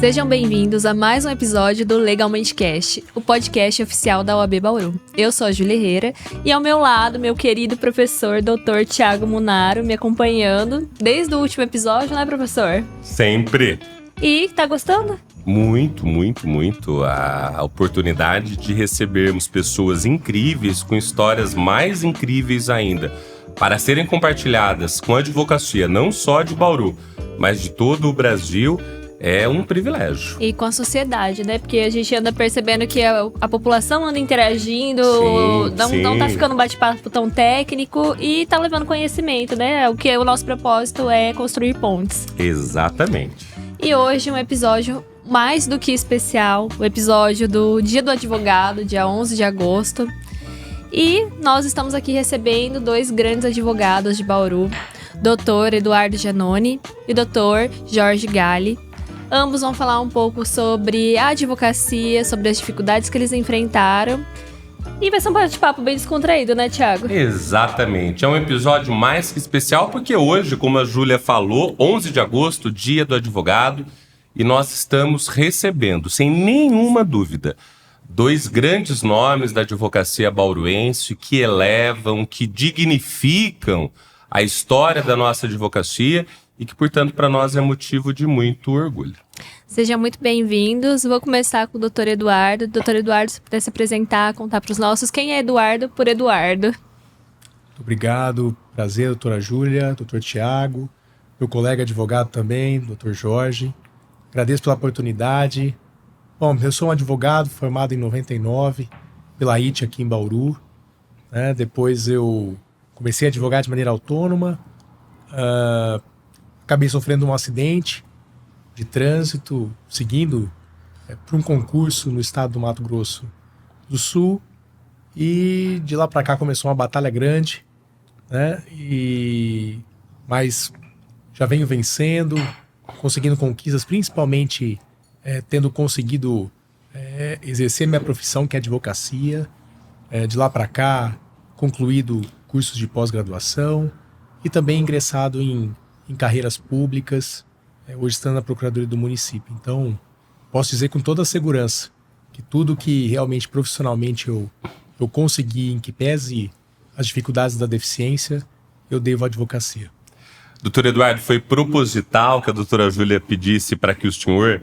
Sejam bem-vindos a mais um episódio do Legalmente Cast, o podcast oficial da OAB Bauru. Eu sou a Júlia Herrera e ao meu lado, meu querido professor, Dr. Thiago Munaro, me acompanhando desde o último episódio, né, professor? Sempre. E tá gostando? Muito. A oportunidade de recebermos pessoas incríveis com histórias mais incríveis ainda, para serem compartilhadas com a advocacia não só de Bauru, mas de todo o Brasil, é um privilégio. E com a sociedade, né? Porque a gente anda percebendo que a população anda interagindo, não tá ficando um bate-papo tão técnico e tá levando conhecimento, né? O nosso propósito é construir pontes. Exatamente. E hoje um episódio mais do que especial, o episódio do Dia do Advogado, dia 11 de agosto. E nós estamos aqui recebendo dois grandes advogados de Bauru, Dr. Eduardo Giannoni e Dr. Jorge Galli. Ambos vão falar um pouco sobre a advocacia, sobre as dificuldades que eles enfrentaram. E vai ser um bate-papo bem descontraído, né, Thiago? Exatamente. É um episódio mais que especial porque hoje, como a Júlia falou, 11 de agosto, Dia do Advogado, e nós estamos recebendo, sem nenhuma dúvida, dois grandes nomes da advocacia bauruense que elevam, que dignificam a história da nossa advocacia e que, portanto, para nós é motivo de muito orgulho. Sejam muito bem-vindos. Vou começar com o Dr. Eduardo. Dr. Eduardo, se puder se apresentar, contar para os nossos quem é Eduardo por Eduardo. Muito obrigado. Prazer, doutora Júlia, doutor Thiago, meu colega advogado também, doutor Jorge. Agradeço pela oportunidade. Bom, eu sou um advogado formado em 99 pela IT aqui em Bauru. Né? Depois eu comecei a advogar de maneira autônoma. Acabei sofrendo um acidente de trânsito, seguindo para um concurso no estado do Mato Grosso do Sul. E de lá para cá começou uma batalha grande, né? Mas já venho vencendo, conseguindo conquistas, principalmente tendo conseguido exercer minha profissão, que é advocacia. De lá para cá, concluído cursos de pós-graduação e também ingressado em carreiras públicas, hoje estando na Procuradoria do município. Então, posso dizer com toda a segurança que tudo que realmente profissionalmente eu consegui, em que pese as dificuldades da deficiência, eu devo à advocacia. Doutor Eduardo, foi proposital que a doutora Júlia pedisse para que o senhor,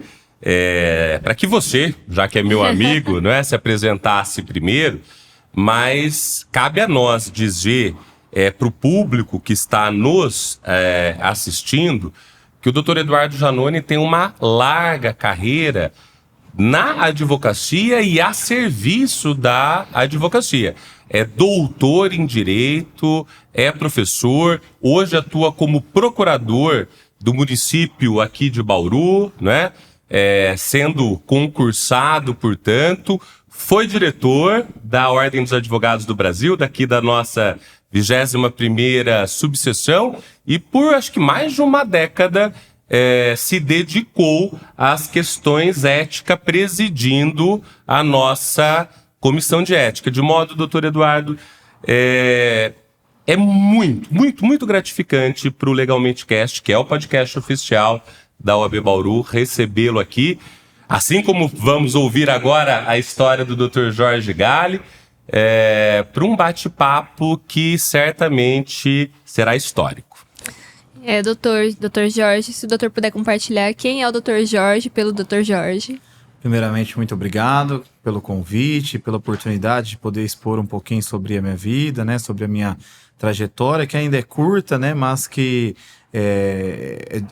para que você, já que é meu amigo, não é, se apresentasse primeiro, mas cabe a nós dizer para o público que está nos assistindo que o Dr. Eduardo Giannoni tem uma larga carreira na advocacia e a serviço da advocacia. É doutor em Direito, é professor, hoje atua como procurador do município aqui de Bauru, né? Sendo concursado, portanto, foi diretor da Ordem dos Advogados do Brasil, daqui da nossa 21ª subseção, e por acho que mais de uma década se dedicou às questões éticas, presidindo a nossa comissão de ética. De modo, doutor Eduardo, é muito gratificante para o Legalmente Cast, que é o podcast oficial da OAB Bauru, recebê-lo aqui. Assim como vamos ouvir agora a história do Dr. Jorge Galli, para um bate-papo que certamente será histórico. Doutor Jorge, se o doutor puder compartilhar quem é o Dr. Jorge pelo Dr. Jorge. Primeiramente, muito obrigado pelo convite, pela oportunidade de poder expor um pouquinho sobre a minha vida, né, sobre a minha trajetória, que ainda é curta, né, mas que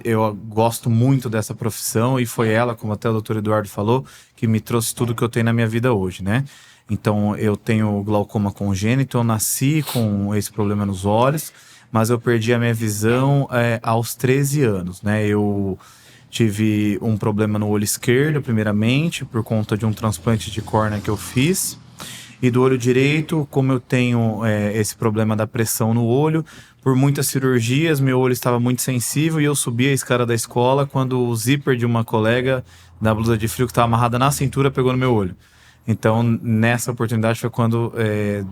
eu gosto muito dessa profissão e foi ela, como até o Dr. Eduardo falou, que me trouxe tudo que eu tenho na minha vida hoje, né? Então, eu tenho glaucoma congênito, eu nasci com esse problema nos olhos, mas eu perdi a minha visão aos 13 anos, né? Eu tive um problema no olho esquerdo, primeiramente, por conta de um transplante de córnea que eu fiz. E do olho direito, como eu tenho esse problema da pressão no olho, por muitas cirurgias, meu olho estava muito sensível e eu subi a escada da escola quando o zíper de uma colega da blusa de frio que estava amarrada na cintura pegou no meu olho. Então, nessa oportunidade foi quando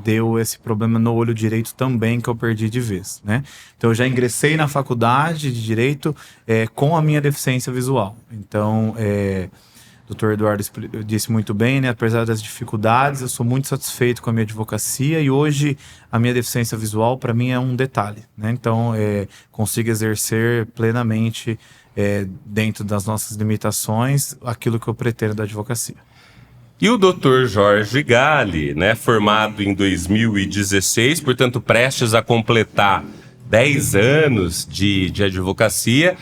deu esse problema no olho direito também, que eu perdi de vez, né? Então, eu já ingressei na faculdade de Direito com a minha deficiência visual. Então, o Dr. Eduardo disse muito bem, né? Apesar das dificuldades, eu sou muito satisfeito com a minha advocacia e hoje a minha deficiência visual, para mim, é um detalhe, né? Então, consigo exercer plenamente, dentro das nossas limitações, aquilo que eu pretendo da advocacia. E o Dr. Jorge Galli, né, formado em 2016, portanto prestes a completar 10 anos de advocacia,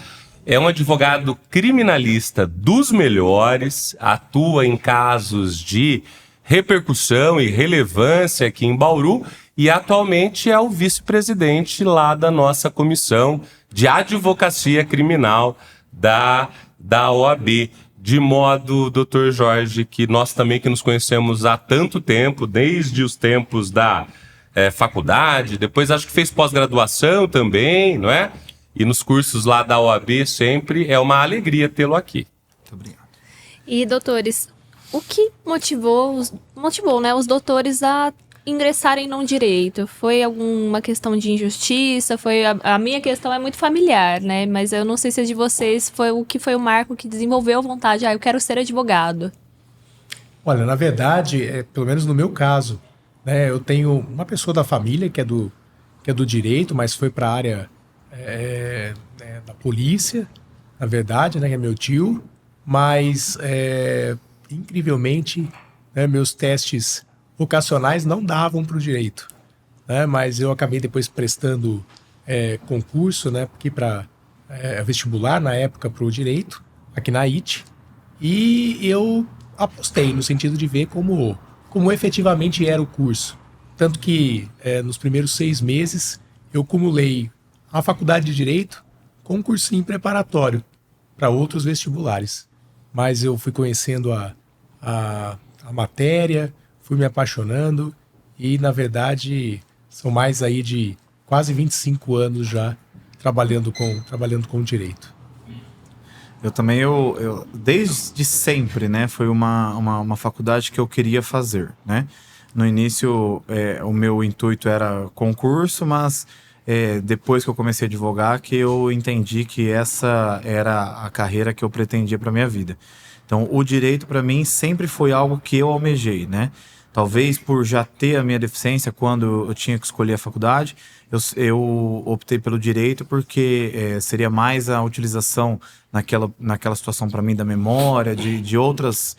é um advogado criminalista dos melhores, atua em casos de repercussão e relevância aqui em Bauru e atualmente é o vice-presidente lá da nossa comissão de advocacia criminal da OAB. De modo, doutor Jorge, que nós também que nos conhecemos há tanto tempo, desde os tempos da faculdade, depois acho que fez pós-graduação também, não é? E nos cursos lá da OAB sempre é uma alegria tê-lo aqui. Muito obrigado. E, doutores, o que motivou, né, os doutores a ingressarem no direito? Foi alguma questão de injustiça? A minha questão é muito familiar, né? Mas eu não sei se a de vocês foi o marco que desenvolveu a vontade. Eu quero ser advogado. Olha, na verdade, pelo menos no meu caso, né, eu tenho uma pessoa da família que é do direito, mas foi para a área da polícia, na verdade, né, que é meu tio. Mas, incrivelmente, né, meus testes vocacionais não davam para o direito, né? Mas eu acabei depois prestando concurso, né, aqui para vestibular na época para o direito, aqui na IT, e eu apostei no sentido de ver como efetivamente era o curso. Tanto que nos primeiros 6 meses eu cumulei a faculdade de Direito com um cursinho preparatório para outros vestibulares. Mas eu fui conhecendo a matéria, fui me apaixonando e, na verdade, são mais aí de quase 25 anos já trabalhando com direito. Eu também, desde sempre, né, foi uma faculdade que eu queria fazer, né? No início, o meu intuito era concurso, mas depois que eu comecei a advogar, que eu entendi que essa era a carreira que eu pretendia para minha vida. Então, o direito, para mim, sempre foi algo que eu almejei, né? Talvez por já ter a minha deficiência, quando eu tinha que escolher a faculdade, eu optei pelo direito porque seria mais a utilização naquela situação para mim da memória, de outras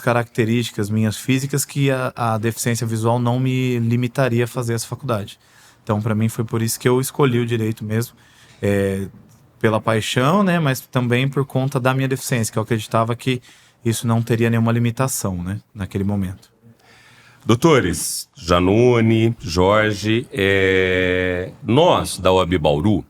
características minhas físicas que a deficiência visual não me limitaria a fazer essa faculdade. Então, para mim, foi por isso que eu escolhi o direito mesmo, pela paixão, né, mas também por conta da minha deficiência, que eu acreditava que isso não teria nenhuma limitação, né, naquele momento. Doutores, Janone, Jorge, nós da OAB Bauru,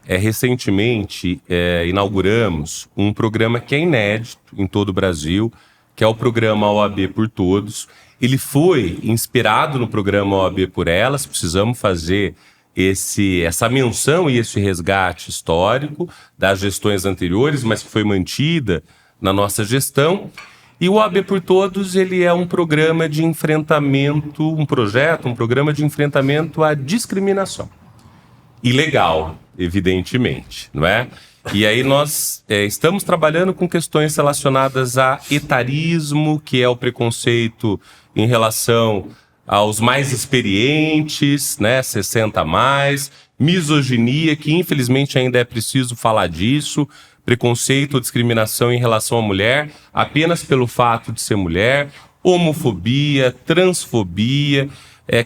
recentemente inauguramos um programa que é inédito em todo o Brasil, que é o programa OAB por Todos. Ele foi inspirado no programa OAB por Elas, precisamos fazer essa menção e esse resgate histórico das gestões anteriores, mas que foi mantida na nossa gestão. E o OAB por Todos, ele é um programa de enfrentamento, um programa de enfrentamento à discriminação. Ilegal, evidentemente, não é? E aí nós estamos trabalhando com questões relacionadas a etarismo, que é o preconceito em relação aos mais experientes, né, 60 a mais, misoginia, que infelizmente ainda é preciso falar disso, preconceito ou discriminação em relação à mulher, apenas pelo fato de ser mulher, homofobia, transfobia,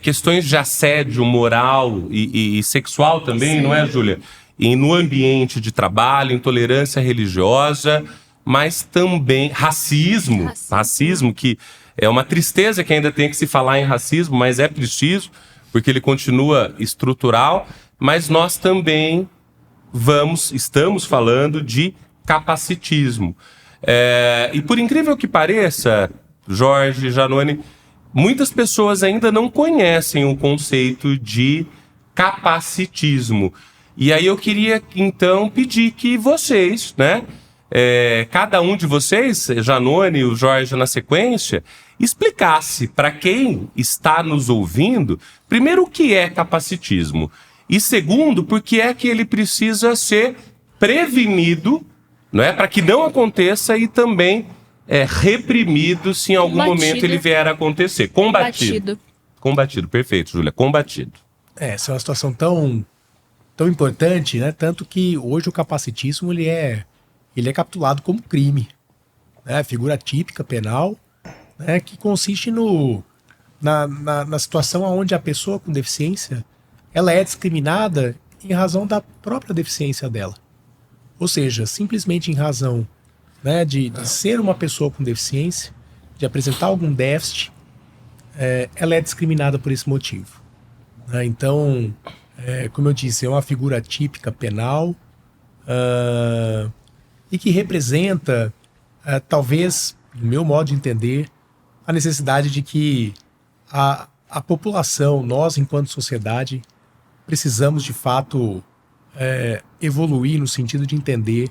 questões de assédio moral e sexual também, sim, não é, Júlia? E no ambiente de trabalho, intolerância religiosa, mas também racismo, que é uma tristeza que ainda tem que se falar em racismo, mas é preciso, porque ele continua estrutural, mas nós também estamos falando de capacitismo. E por incrível que pareça, Jorge, Janone, muitas pessoas ainda não conhecem o conceito de capacitismo. E aí eu queria, então, pedir que vocês, né, cada um de vocês, Janone e o Jorge na sequência, explicasse para quem está nos ouvindo, primeiro, o que é capacitismo e segundo, por que é que ele precisa ser prevenido, não é, para que não aconteça e também reprimido se em algum momento ele vier a acontecer. Combatido, perfeito, Júlia, combatido. Essa é uma situação tão importante, né? Tanto que hoje o capacitismo ele é capitulado como crime, né? Figura típica penal, né? Que consiste na situação onde a pessoa com deficiência ela é discriminada em razão da própria deficiência dela. Ou seja, simplesmente em razão, né, de ser uma pessoa com deficiência, de apresentar algum déficit, ela é discriminada por esse motivo. Né? Então, como eu disse, é uma figura típica penal e que representa, talvez, no meu modo de entender, a necessidade de que a população, nós enquanto sociedade, precisamos de fato evoluir no sentido de entender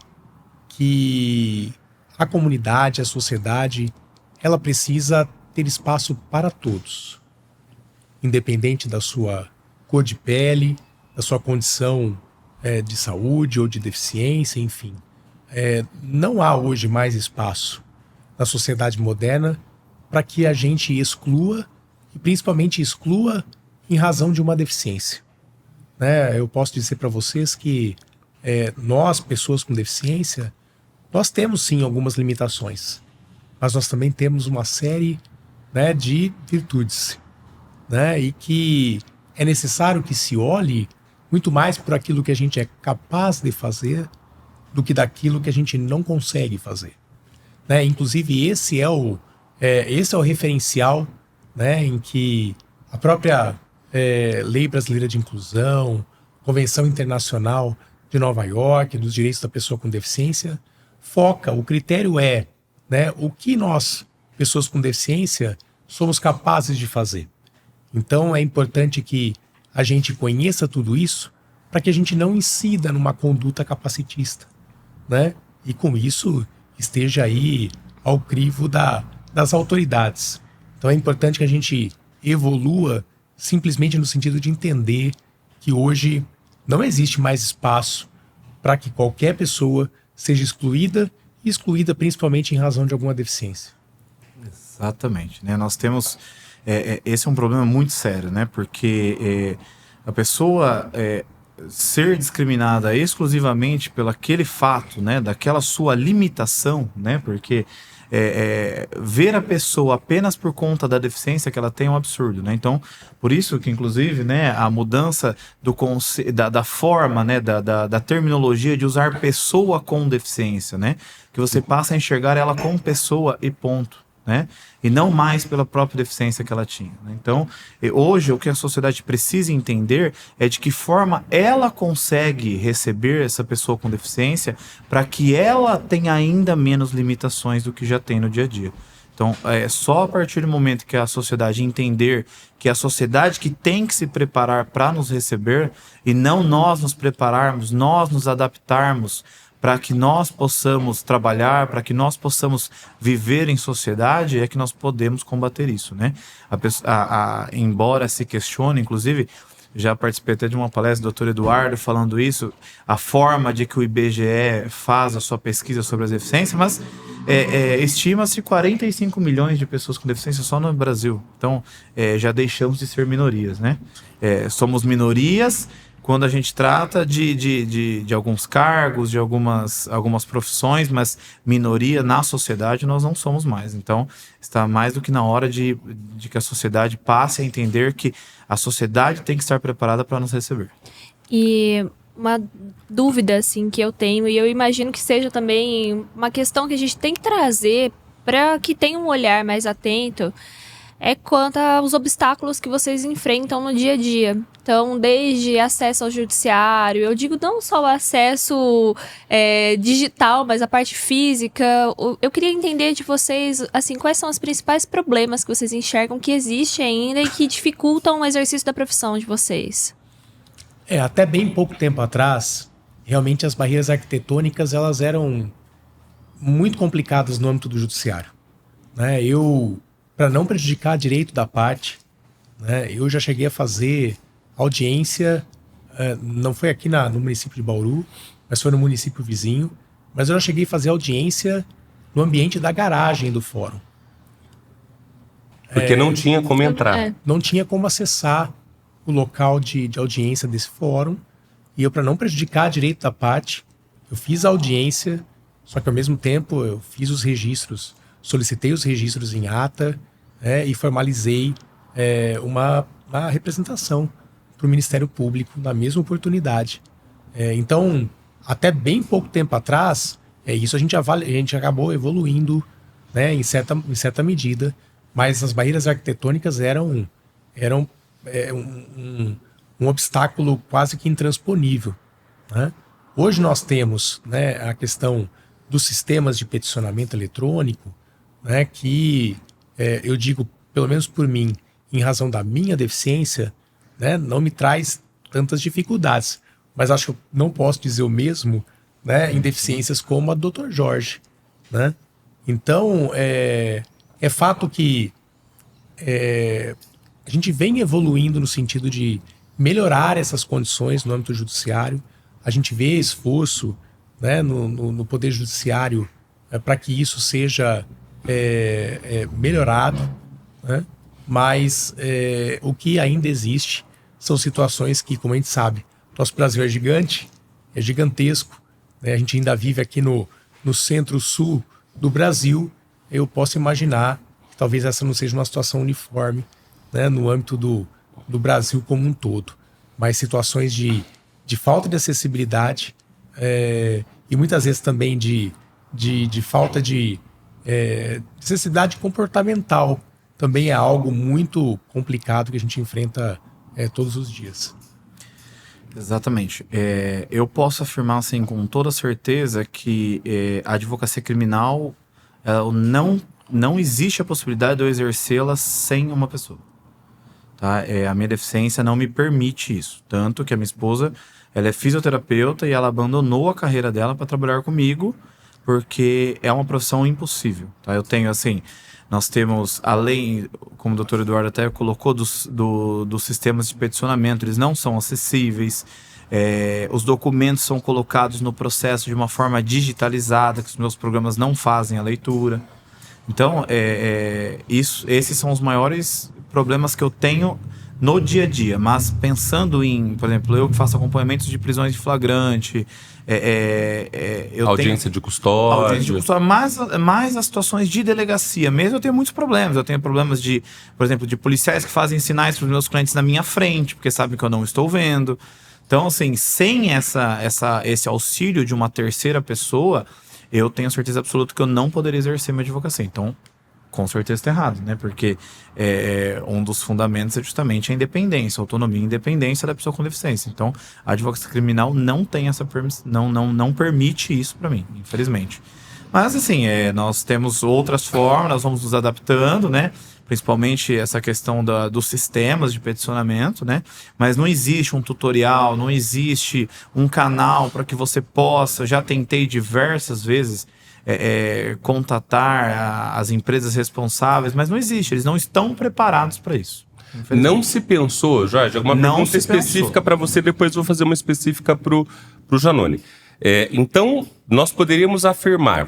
que a comunidade, a sociedade, ela precisa ter espaço para todos, independente da sua cor de pele, da sua condição de saúde ou de deficiência, enfim. Não há hoje mais espaço na sociedade moderna para que a gente exclua, e principalmente exclua em razão de uma deficiência. Né? Eu posso dizer para vocês que nós, pessoas com deficiência, nós temos sim algumas limitações, mas nós também temos uma série, né, de virtudes, né? E que é necessário que se olhe muito mais por aquilo que a gente é capaz de fazer do que daquilo que a gente não consegue fazer. Né? Inclusive esse é o referencial, né, em que a própria Lei Brasileira de Inclusão, Convenção Internacional de Nova York, dos Direitos da Pessoa com Deficiência, foca, o critério né, o que nós, pessoas com deficiência, somos capazes de fazer. Então é importante que a gente conheça tudo isso para que a gente não incida numa conduta capacitista, né? E com isso esteja aí ao crivo das autoridades. Então é importante que a gente evolua simplesmente no sentido de entender que hoje não existe mais espaço para que qualquer pessoa seja excluída principalmente em razão de alguma deficiência. Exatamente, né? Nós temos... esse é um problema muito sério, né? Porque a pessoa ser discriminada exclusivamente pelo aquele fato, né? Daquela sua limitação, né? Porque ver a pessoa apenas por conta da deficiência que ela tem é um absurdo, né? Então, por isso que, inclusive, né, a mudança da forma, né, da terminologia de usar pessoa com deficiência, né? Que você passa a enxergar ela como pessoa e ponto. Né? E não mais pela própria deficiência que ela tinha. Né? Então, hoje o que a sociedade precisa entender é de que forma ela consegue receber essa pessoa com deficiência para que ela tenha ainda menos limitações do que já tem no dia a dia. Então, só a partir do momento que a sociedade entender que a sociedade que tem que se preparar para nos receber e não nós nos prepararmos, nós nos adaptarmos para que nós possamos trabalhar, para que nós possamos viver em sociedade, é que nós podemos combater isso, né? Embora se questione, inclusive, já participei até de uma palestra do Dr. Eduardo falando isso, a forma de que o IBGE faz a sua pesquisa sobre as deficiências, mas estima-se 45 milhões de pessoas com deficiência só no Brasil. Então, já deixamos de ser minorias, né? Somos minorias quando a gente trata de alguns cargos, de algumas profissões, mas minoria na sociedade nós não somos mais. Então, está mais do que na hora de que a sociedade passe a entender que a sociedade tem que estar preparada para nos receber. E uma dúvida assim, que eu tenho, e eu imagino que seja também uma questão que a gente tem que trazer para que tenha um olhar mais atento, é quanto aos obstáculos que vocês enfrentam no dia a dia. Então, desde acesso ao judiciário, eu digo não só o acesso digital, mas a parte física. Eu queria entender de vocês, assim, quais são os principais problemas que vocês enxergam que existem ainda e que dificultam o exercício da profissão de vocês. Até bem pouco tempo atrás, realmente as barreiras arquitetônicas elas eram muito complicadas no âmbito do judiciário. Né? Para não prejudicar direito da parte, né, eu já cheguei a fazer audiência, não foi aqui no município de Bauru, mas foi no município vizinho, mas eu já cheguei a fazer audiência no ambiente da garagem do fórum. Porque não tinha como entrar. Não tinha como acessar o local de audiência desse fórum, e eu, para não prejudicar direito da parte, eu fiz a audiência, só que ao mesmo tempo eu fiz os registros, solicitei os registros em ata, e formalizei uma representação para o Ministério Público na mesma oportunidade. Então, até bem pouco tempo atrás, isso a gente acabou evoluindo, né, em certa medida, mas as barreiras arquitetônicas eram um obstáculo quase que intransponível. Né? Hoje nós temos, né, a questão dos sistemas de peticionamento eletrônico, né, que eu digo, pelo menos por mim, em razão da minha deficiência, né, não me traz tantas dificuldades. Mas acho que eu não posso dizer o mesmo, né, em deficiências como a do Dr. Jorge. Né? Então, é fato que a gente vem evoluindo no sentido de melhorar essas condições no âmbito judiciário. A gente vê esforço, né, no Poder Judiciário para que isso seja melhorado, né? Mas o que ainda existe são situações que, como a gente sabe, nosso Brasil é gigante, é gigantesco, né? A gente ainda vive aqui no centro-sul do Brasil. Eu posso imaginar que talvez essa não seja uma situação uniforme, né, no âmbito do Brasil como um todo, mas situações de falta de acessibilidade e muitas vezes também de falta de necessidade comportamental também é algo muito complicado que a gente enfrenta todos os dias. Exatamente. Eu posso afirmar assim, com toda certeza que a advocacia criminal não existe a possibilidade de eu exercê-la sem uma pessoa. Tá? A minha deficiência não me permite isso. Tanto que a minha esposa, ela é fisioterapeuta e ela abandonou a carreira dela para trabalhar comigo, porque é uma profissão impossível. Tá? Eu tenho, assim, nós temos, além, como o doutor Eduardo até colocou, dos sistemas de peticionamento, eles não são acessíveis, os documentos são colocados no processo de uma forma digitalizada, que os meus programas não fazem a leitura. Então, esses são os maiores problemas que eu tenho no dia a dia, mas pensando em, por exemplo, eu que faço acompanhamentos de prisões de flagrante, audiência de custódia, mais as situações de delegacia mesmo, eu tenho muitos problemas. Eu tenho problemas por exemplo, de policiais que fazem sinais para os meus clientes na minha frente, porque sabem que eu não estou vendo. Então, assim, sem esse auxílio de uma terceira pessoa, eu tenho certeza absoluta que eu não poderia exercer minha advocacia. Então, com certeza está errado, né? Porque um dos fundamentos é justamente a independência, a autonomia e independência da pessoa com deficiência. Então, a advocacia criminal não tem essa não permite isso para mim, infelizmente. Mas, assim, nós temos outras formas, nós vamos nos adaptando, né? Principalmente essa questão dos sistemas de peticionamento, né? Mas não existe um tutorial, não existe um canal para que você possa. Já tentei diversas vezes contatar as empresas responsáveis, mas não existe, eles não estão preparados para isso. Não se pensou, Jorge, alguma pergunta específica para você, depois vou fazer uma específica para o Janone. Então,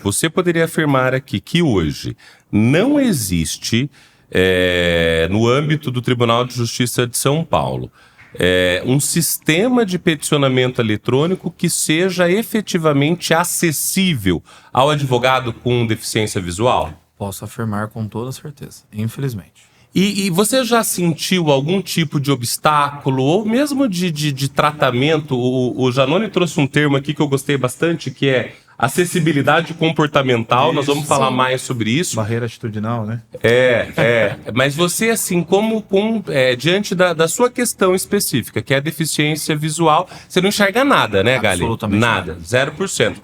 você poderia afirmar aqui que hoje não existe, no âmbito do Tribunal de Justiça de São Paulo, um sistema de peticionamento eletrônico que seja efetivamente acessível ao advogado com deficiência visual? Posso afirmar com toda certeza, infelizmente. E você já sentiu algum tipo de obstáculo, ou mesmo de tratamento? O Janone trouxe um termo aqui que eu gostei bastante, que é acessibilidade comportamental. Isso. Nós vamos falar mais sobre isso. Barreira atitudinal, né? Mas você, assim, diante da sua questão específica, que é a deficiência visual, você não enxerga nada, né, Gali? Absolutamente nada. 0%.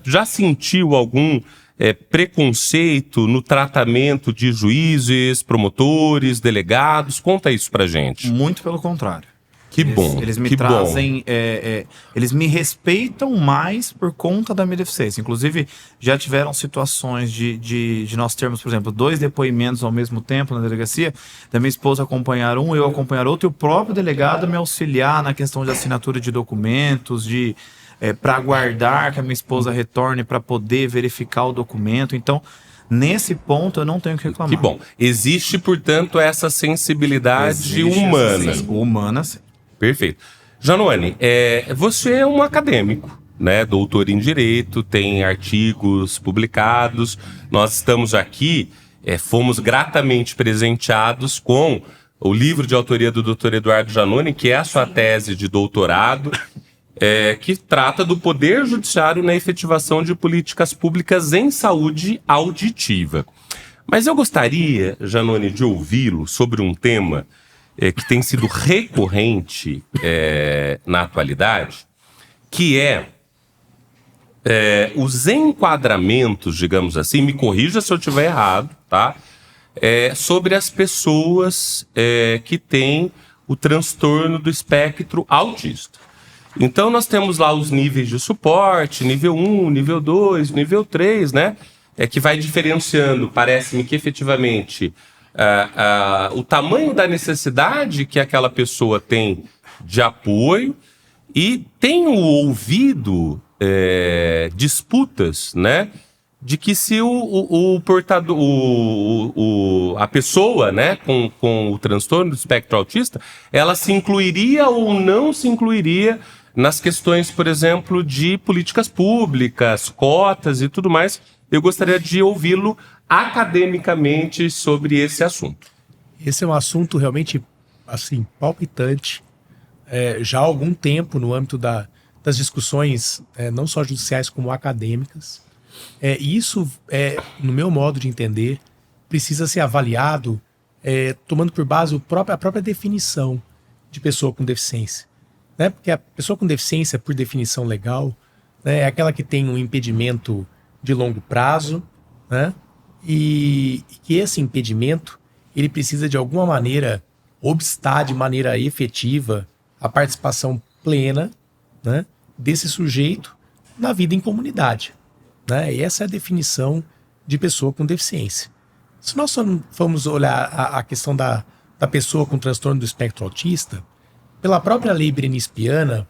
Já sentiu algum preconceito no tratamento de juízes, promotores, delegados? Conta isso pra gente. Muito pelo contrário. Que bom, Eles me que trazem, eles me respeitam mais por conta da minha deficiência. Inclusive, já tiveram situações de nós termos, por exemplo, 2 depoimentos ao mesmo tempo na delegacia, da minha esposa acompanhar um, eu acompanhar outro, e o próprio delegado me auxiliar na questão de assinatura de documentos, para aguardar que a minha esposa retorne para poder verificar o documento. Então, nesse ponto, eu não tenho o que reclamar. Que bom. Existe, portanto, essa sensibilidade humana. Humana, sim. Perfeito. Janoane, você é um acadêmico, né? Doutor em Direito, tem artigos publicados. Nós estamos aqui, fomos gratamente presenteados com o livro de autoria do Dr. Eduardo Janoane, que é a sua tese de doutorado, que trata do Poder Judiciário na efetivação de políticas públicas em saúde auditiva. Mas eu gostaria, Janoane, de ouvi-lo sobre um tema que tem sido recorrente na atualidade, que os enquadramentos, digamos assim, me corrija se eu estiver errado, tá? Sobre as pessoas que têm o transtorno do espectro autista. Então nós temos lá os níveis de suporte, nível 1, nível 2, nível 3, né? Que vai diferenciando, parece-me que efetivamente o tamanho da necessidade que aquela pessoa tem de apoio, e tenho ouvido disputas, né? De que se o portador, a pessoa, né, com o transtorno do espectro autista, ela se incluiria ou não se incluiria nas questões, por exemplo, de políticas públicas, cotas e tudo mais. Eu gostaria de ouvi-lo academicamente sobre esse assunto. Esse é um assunto realmente, assim, palpitante, já há algum tempo no âmbito das discussões, não só judiciais como acadêmicas. Isso, no meu modo de entender, precisa ser avaliado tomando por base a própria definição de pessoa com deficiência. Né? Porque a pessoa com deficiência, por definição legal, né, é aquela que tem um impedimento de longo prazo, né? E que esse impedimento ele precisa, de alguma maneira, obstar de maneira efetiva a participação plena, né, desse sujeito na vida em comunidade. Né? E essa é a definição de pessoa com deficiência. Se nós formos olhar a questão da pessoa com transtorno do espectro autista, pela própria lei brenispiana,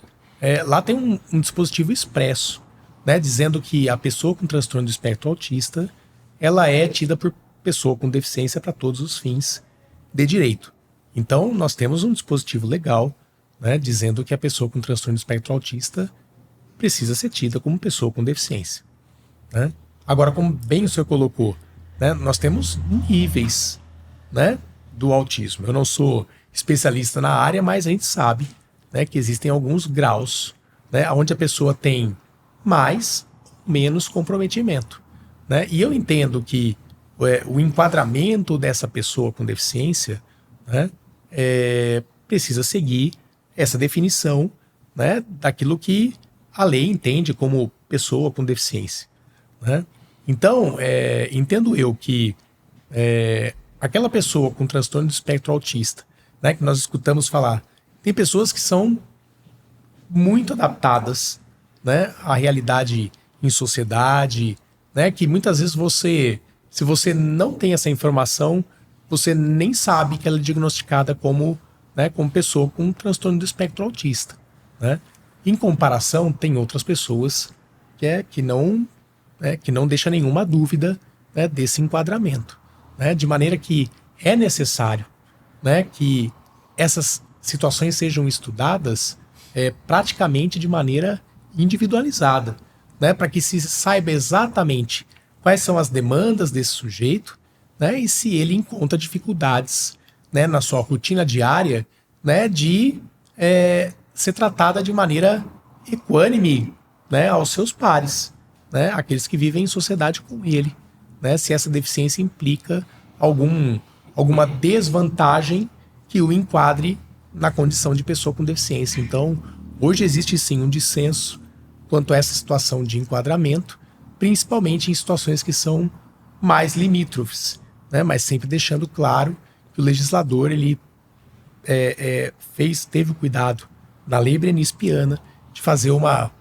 lá tem um dispositivo expresso, né, dizendo que a pessoa com transtorno do espectro autista ela é tida por pessoa com deficiência para todos os fins de direito. Então, nós temos um dispositivo legal, né, dizendo que a pessoa com transtorno do espectro autista precisa ser tida como pessoa com deficiência. Né? Agora, como bem o senhor colocou, né, nós temos níveis, né, do autismo. Eu não sou especialista na área, mas a gente sabe, né, que existem alguns graus, né, onde a pessoa tem mais ou menos comprometimento. Né? E eu entendo que o enquadramento dessa pessoa com deficiência, né, precisa seguir essa definição, né, daquilo que a lei entende como pessoa com deficiência. Né? Então, entendo eu que aquela pessoa com transtorno do espectro autista, né, que nós escutamos falar, tem pessoas que são muito adaptadas, né, à realidade em sociedade, né, que muitas vezes se você não tem essa informação, você nem sabe que ela é diagnosticada como, né, como pessoa com transtorno do espectro autista. Né? Em comparação, tem outras pessoas que não deixa nenhuma dúvida, né, desse enquadramento. Né? De maneira que é necessário, né, que essas situações sejam estudadas praticamente de maneira individualizada, né, para que se saiba exatamente quais são as demandas desse sujeito, né, e se ele encontra dificuldades, né, na sua rotina diária, né, de ser tratada de maneira equânime, né, aos seus pares, né, aqueles que vivem em sociedade com ele, né, se essa deficiência implica alguma desvantagem que o enquadre na condição de pessoa com deficiência. Então, hoje existe sim um dissenso quanto a essa situação de enquadramento, principalmente em situações que são mais limítrofes, né? Mas sempre deixando claro que o legislador ele teve o cuidado na lei brenispiana de fazer uma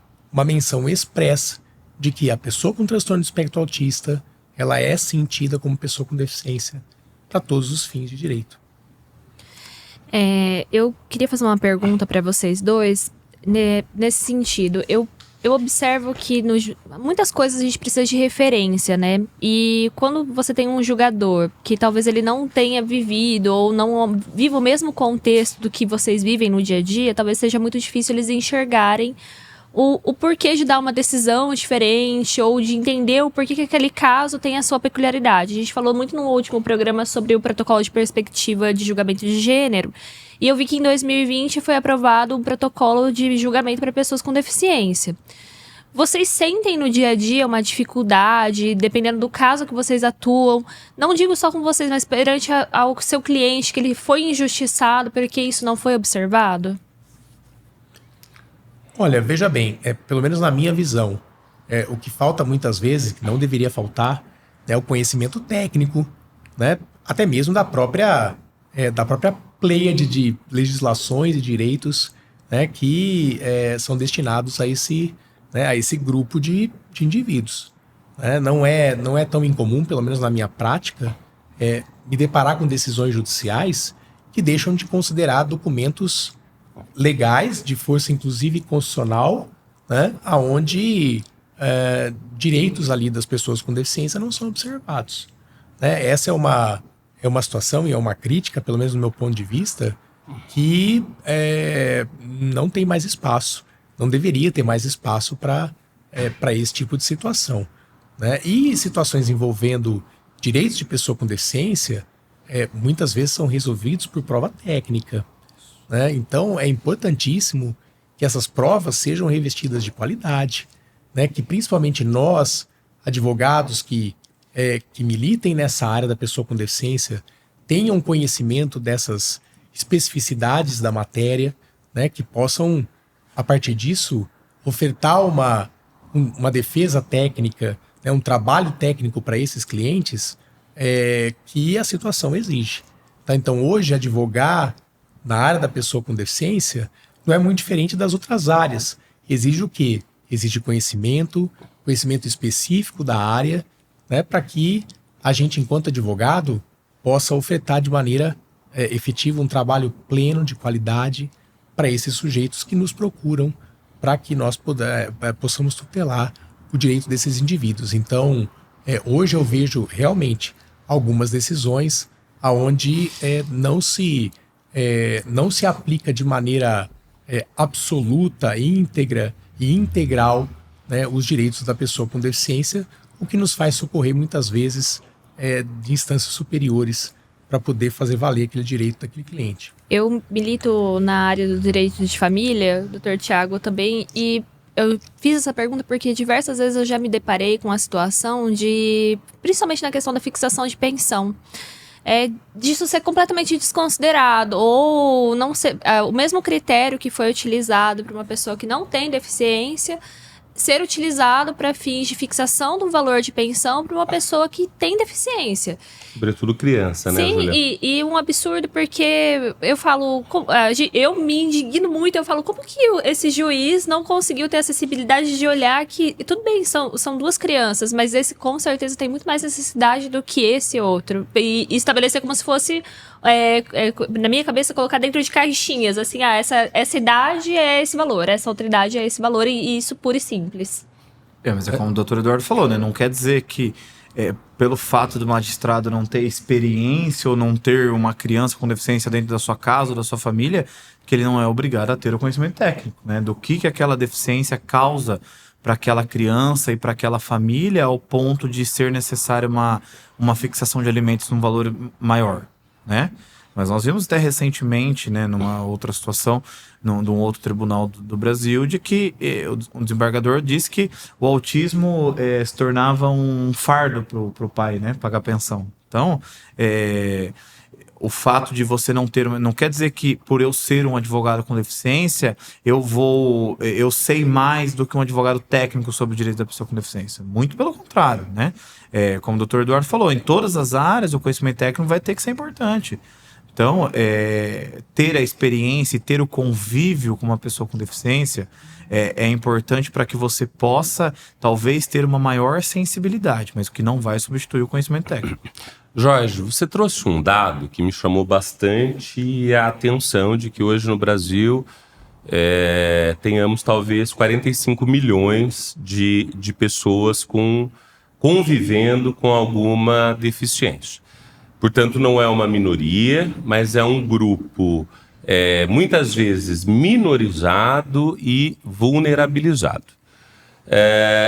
menção expressa de que a pessoa com transtorno de espectro autista, ela é sentida como pessoa com deficiência para todos os fins de direito. Eu queria fazer uma pergunta para vocês dois, nesse sentido. Eu observo que muitas coisas a gente precisa de referência, né? E quando você tem um julgador que talvez ele não tenha vivido ou não viva o mesmo contexto do que vocês vivem no dia a dia, talvez seja muito difícil eles enxergarem o porquê de dar uma decisão diferente ou de entender o porquê que aquele caso tem a sua peculiaridade. A gente falou muito no último programa sobre o protocolo de perspectiva de julgamento de gênero. E eu vi que em 2020 foi aprovado um protocolo de julgamento para pessoas com deficiência. Vocês sentem no dia a dia uma dificuldade, dependendo do caso que vocês atuam? Não digo só com vocês, mas perante ao seu cliente, que ele foi injustiçado porque isso não foi observado? Olha, veja bem, pelo menos na minha visão, o que falta muitas vezes, que não deveria faltar, é o conhecimento técnico, né? Até mesmo da própria pleiade de legislações e direitos, né, que são destinados a esse grupo de indivíduos. Né? Não é tão incomum, pelo menos na minha prática, me deparar com decisões judiciais que deixam de considerar documentos legais, de força inclusive constitucional, né, onde direitos ali das pessoas com deficiência não são observados. Né? Essa é uma situação e é uma crítica, pelo menos do meu ponto de vista, que não tem mais espaço, não deveria ter mais espaço para esse tipo de situação. Né? E situações envolvendo direitos de pessoa com deficiência, muitas vezes são resolvidos por prova técnica. Né? Então é importantíssimo que essas provas sejam revestidas de qualidade, né? Que principalmente nós, advogados que militem nessa área da pessoa com deficiência, tenham conhecimento dessas especificidades da matéria, né? Que possam, a partir disso, ofertar uma defesa técnica, né? Um trabalho técnico para esses clientes que a situação exige. Tá? Então hoje advogar na área da pessoa com deficiência não é muito diferente das outras áreas. Exige o quê? Exige conhecimento específico da área, né, para que a gente, enquanto advogado, possa ofertar de maneira efetiva um trabalho pleno, de qualidade, para esses sujeitos que nos procuram, para que nós possamos tutelar o direito desses indivíduos. Então, hoje eu vejo realmente algumas decisões onde não se aplica de maneira absoluta, íntegra e integral, né, os direitos da pessoa com deficiência, o que nos faz socorrer muitas vezes de instâncias superiores para poder fazer valer aquele direito daquele cliente. Eu milito na área do direito de família, Dr. Tiago também, e eu fiz essa pergunta porque diversas vezes eu já me deparei com a situação principalmente na questão da fixação de pensão, disso ser completamente desconsiderado, ou não ser o mesmo critério que foi utilizado para uma pessoa que não tem deficiência ser utilizado para fins de fixação do valor de pensão para uma pessoa que tem deficiência. Sobretudo criança, né, Júlia? Sim, e um absurdo, porque eu falo, eu me indigno muito, eu falo, como que esse juiz não conseguiu ter acessibilidade de olhar que, tudo bem, são duas crianças, mas esse com certeza tem muito mais necessidade do que esse outro. E estabelecer como se fosse, na minha cabeça, colocar dentro de caixinhas, assim, essa idade é esse valor, essa outra idade é esse valor, e isso puro e simples. Mas é como o doutor Eduardo falou, né? Não quer dizer que pelo fato do magistrado não ter experiência ou não ter uma criança com deficiência dentro da sua casa ou da sua família, que ele não é obrigado a ter o conhecimento técnico, né? Do que aquela deficiência causa para aquela criança e para aquela família ao ponto de ser necessária uma fixação de alimentos num valor maior, né? Mas nós vimos até recentemente, né, numa outra situação, num outro tribunal do Brasil, de que o desembargador disse que o autismo se tornava um fardo pro pai, né, pagar pensão. Então, o fato de você não ter... Não quer dizer que por eu ser um advogado com deficiência, eu sei mais do que um advogado técnico sobre o direito da pessoa com deficiência. Muito pelo contrário, né? Como o doutor Eduardo falou, em todas as áreas o conhecimento técnico vai ter que ser importante. Então, ter a experiência e ter o convívio com uma pessoa com deficiência é importante para que você possa, talvez, ter uma maior sensibilidade, mas o que não vai substituir o conhecimento técnico. Jorge, você trouxe um dado que me chamou bastante a atenção de que hoje no Brasil tenhamos talvez 45 milhões de pessoas convivendo com alguma deficiência. Portanto, não é uma minoria, mas é um grupo muitas vezes minorizado e vulnerabilizado.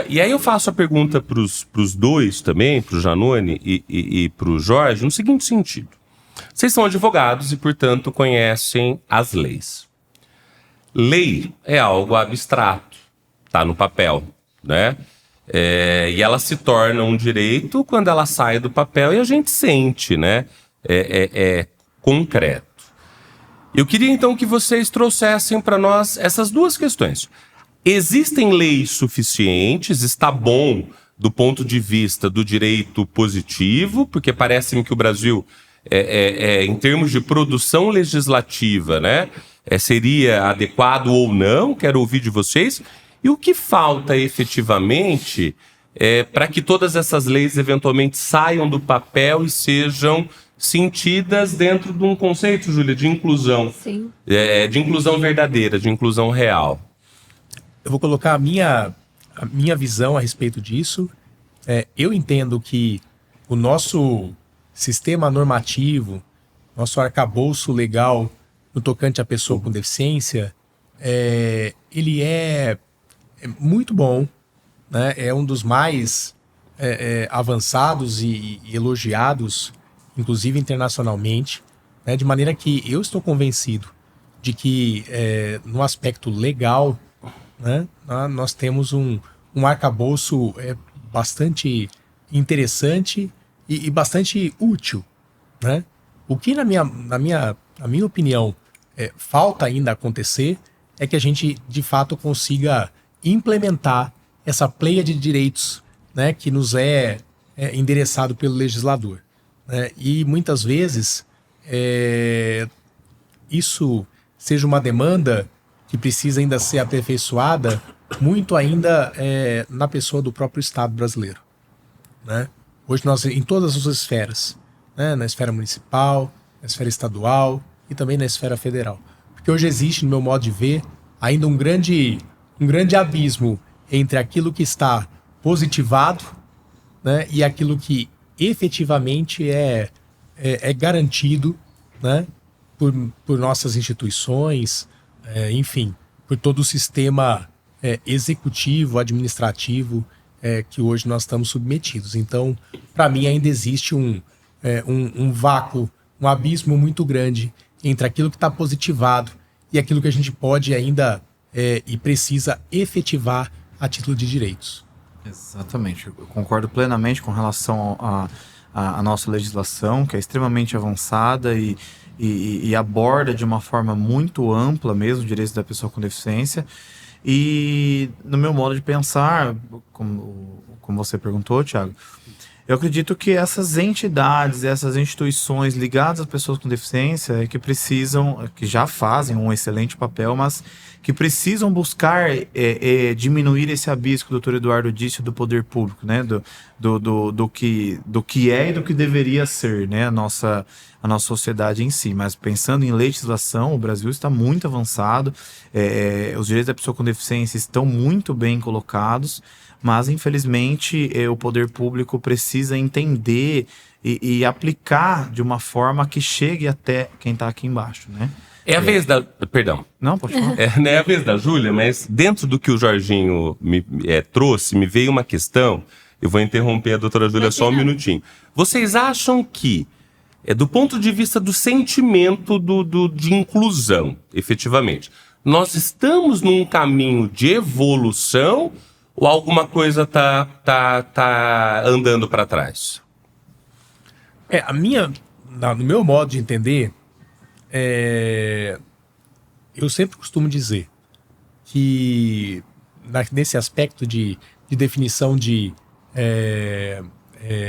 E aí eu faço a pergunta para os dois também, para o Janone e para o Jorge, no seguinte sentido. Vocês são advogados e, portanto, conhecem as leis. Lei é algo abstrato, está no papel, né? E ela se torna um direito quando ela sai do papel e a gente sente, né? É concreto. Eu queria então que vocês trouxessem para nós essas duas questões. Existem leis suficientes? Está bom do ponto de vista do direito positivo? Porque parece-me que o Brasil, em termos de produção legislativa, né, seria adequado ou não? Quero ouvir de vocês. E o que falta efetivamente para que todas essas leis eventualmente saiam do papel e sejam sentidas dentro de um conceito, Júlia, de inclusão. Sim. De inclusão verdadeira, de inclusão real. Eu vou colocar a minha visão a respeito disso. Eu entendo que o nosso sistema normativo, nosso arcabouço legal no tocante à pessoa com deficiência, ele é muito bom, né? É um dos mais avançados e elogiados, inclusive internacionalmente, né? De maneira que eu estou convencido de que no aspecto legal, né, nós temos um arcabouço bastante interessante e bastante útil, né? O que na minha opinião falta ainda acontecer é que a gente de fato consiga implementar essa pleia de direitos, né, que nos é endereçado pelo legislador, né? E muitas vezes isso seja uma demanda que precisa ainda ser aperfeiçoada muito ainda na pessoa do próprio Estado brasileiro, né? Hoje nós, em todas as esferas, né, na esfera municipal, na esfera estadual e também na esfera federal. Porque hoje existe, no meu modo de ver, ainda um grande abismo entre aquilo que está positivado, né, e aquilo que efetivamente é garantido, né, por nossas instituições, enfim, por todo o sistema executivo, administrativo que hoje nós estamos submetidos. Então, para mim, ainda existe um vácuo, um abismo muito grande entre aquilo que está positivado e aquilo que a gente pode ainda e precisa efetivar a título de direitos. Exatamente, eu concordo plenamente com relação à nossa legislação, que é extremamente avançada e aborda de uma forma muito ampla mesmo os direitos da pessoa com deficiência. E no meu modo de pensar, como você perguntou, Thiago, eu acredito que essas entidades, essas instituições ligadas às pessoas com deficiência que já fazem um excelente papel, mas que precisam buscar diminuir esse abismo que o doutor Eduardo disse do poder público, né? do que é e do que deveria ser, né? a nossa sociedade em si. Mas pensando em legislação, o Brasil está muito avançado, os direitos da pessoa com deficiência estão muito bem colocados, mas infelizmente o poder público precisa entender e aplicar de uma forma que chegue até quem está aqui embaixo, né? É a vez da... Perdão. Não, pode falar. Não é a vez da Júlia, mas dentro do que o Jorginho me trouxe, me veio uma questão. Eu vou interromper a doutora Júlia só um minutinho. Vocês acham que, do ponto de vista do sentimento de inclusão, efetivamente, nós estamos num caminho de evolução ou alguma coisa tá andando para trás? No meu modo de entender, eu sempre costumo dizer que nesse aspecto de definição de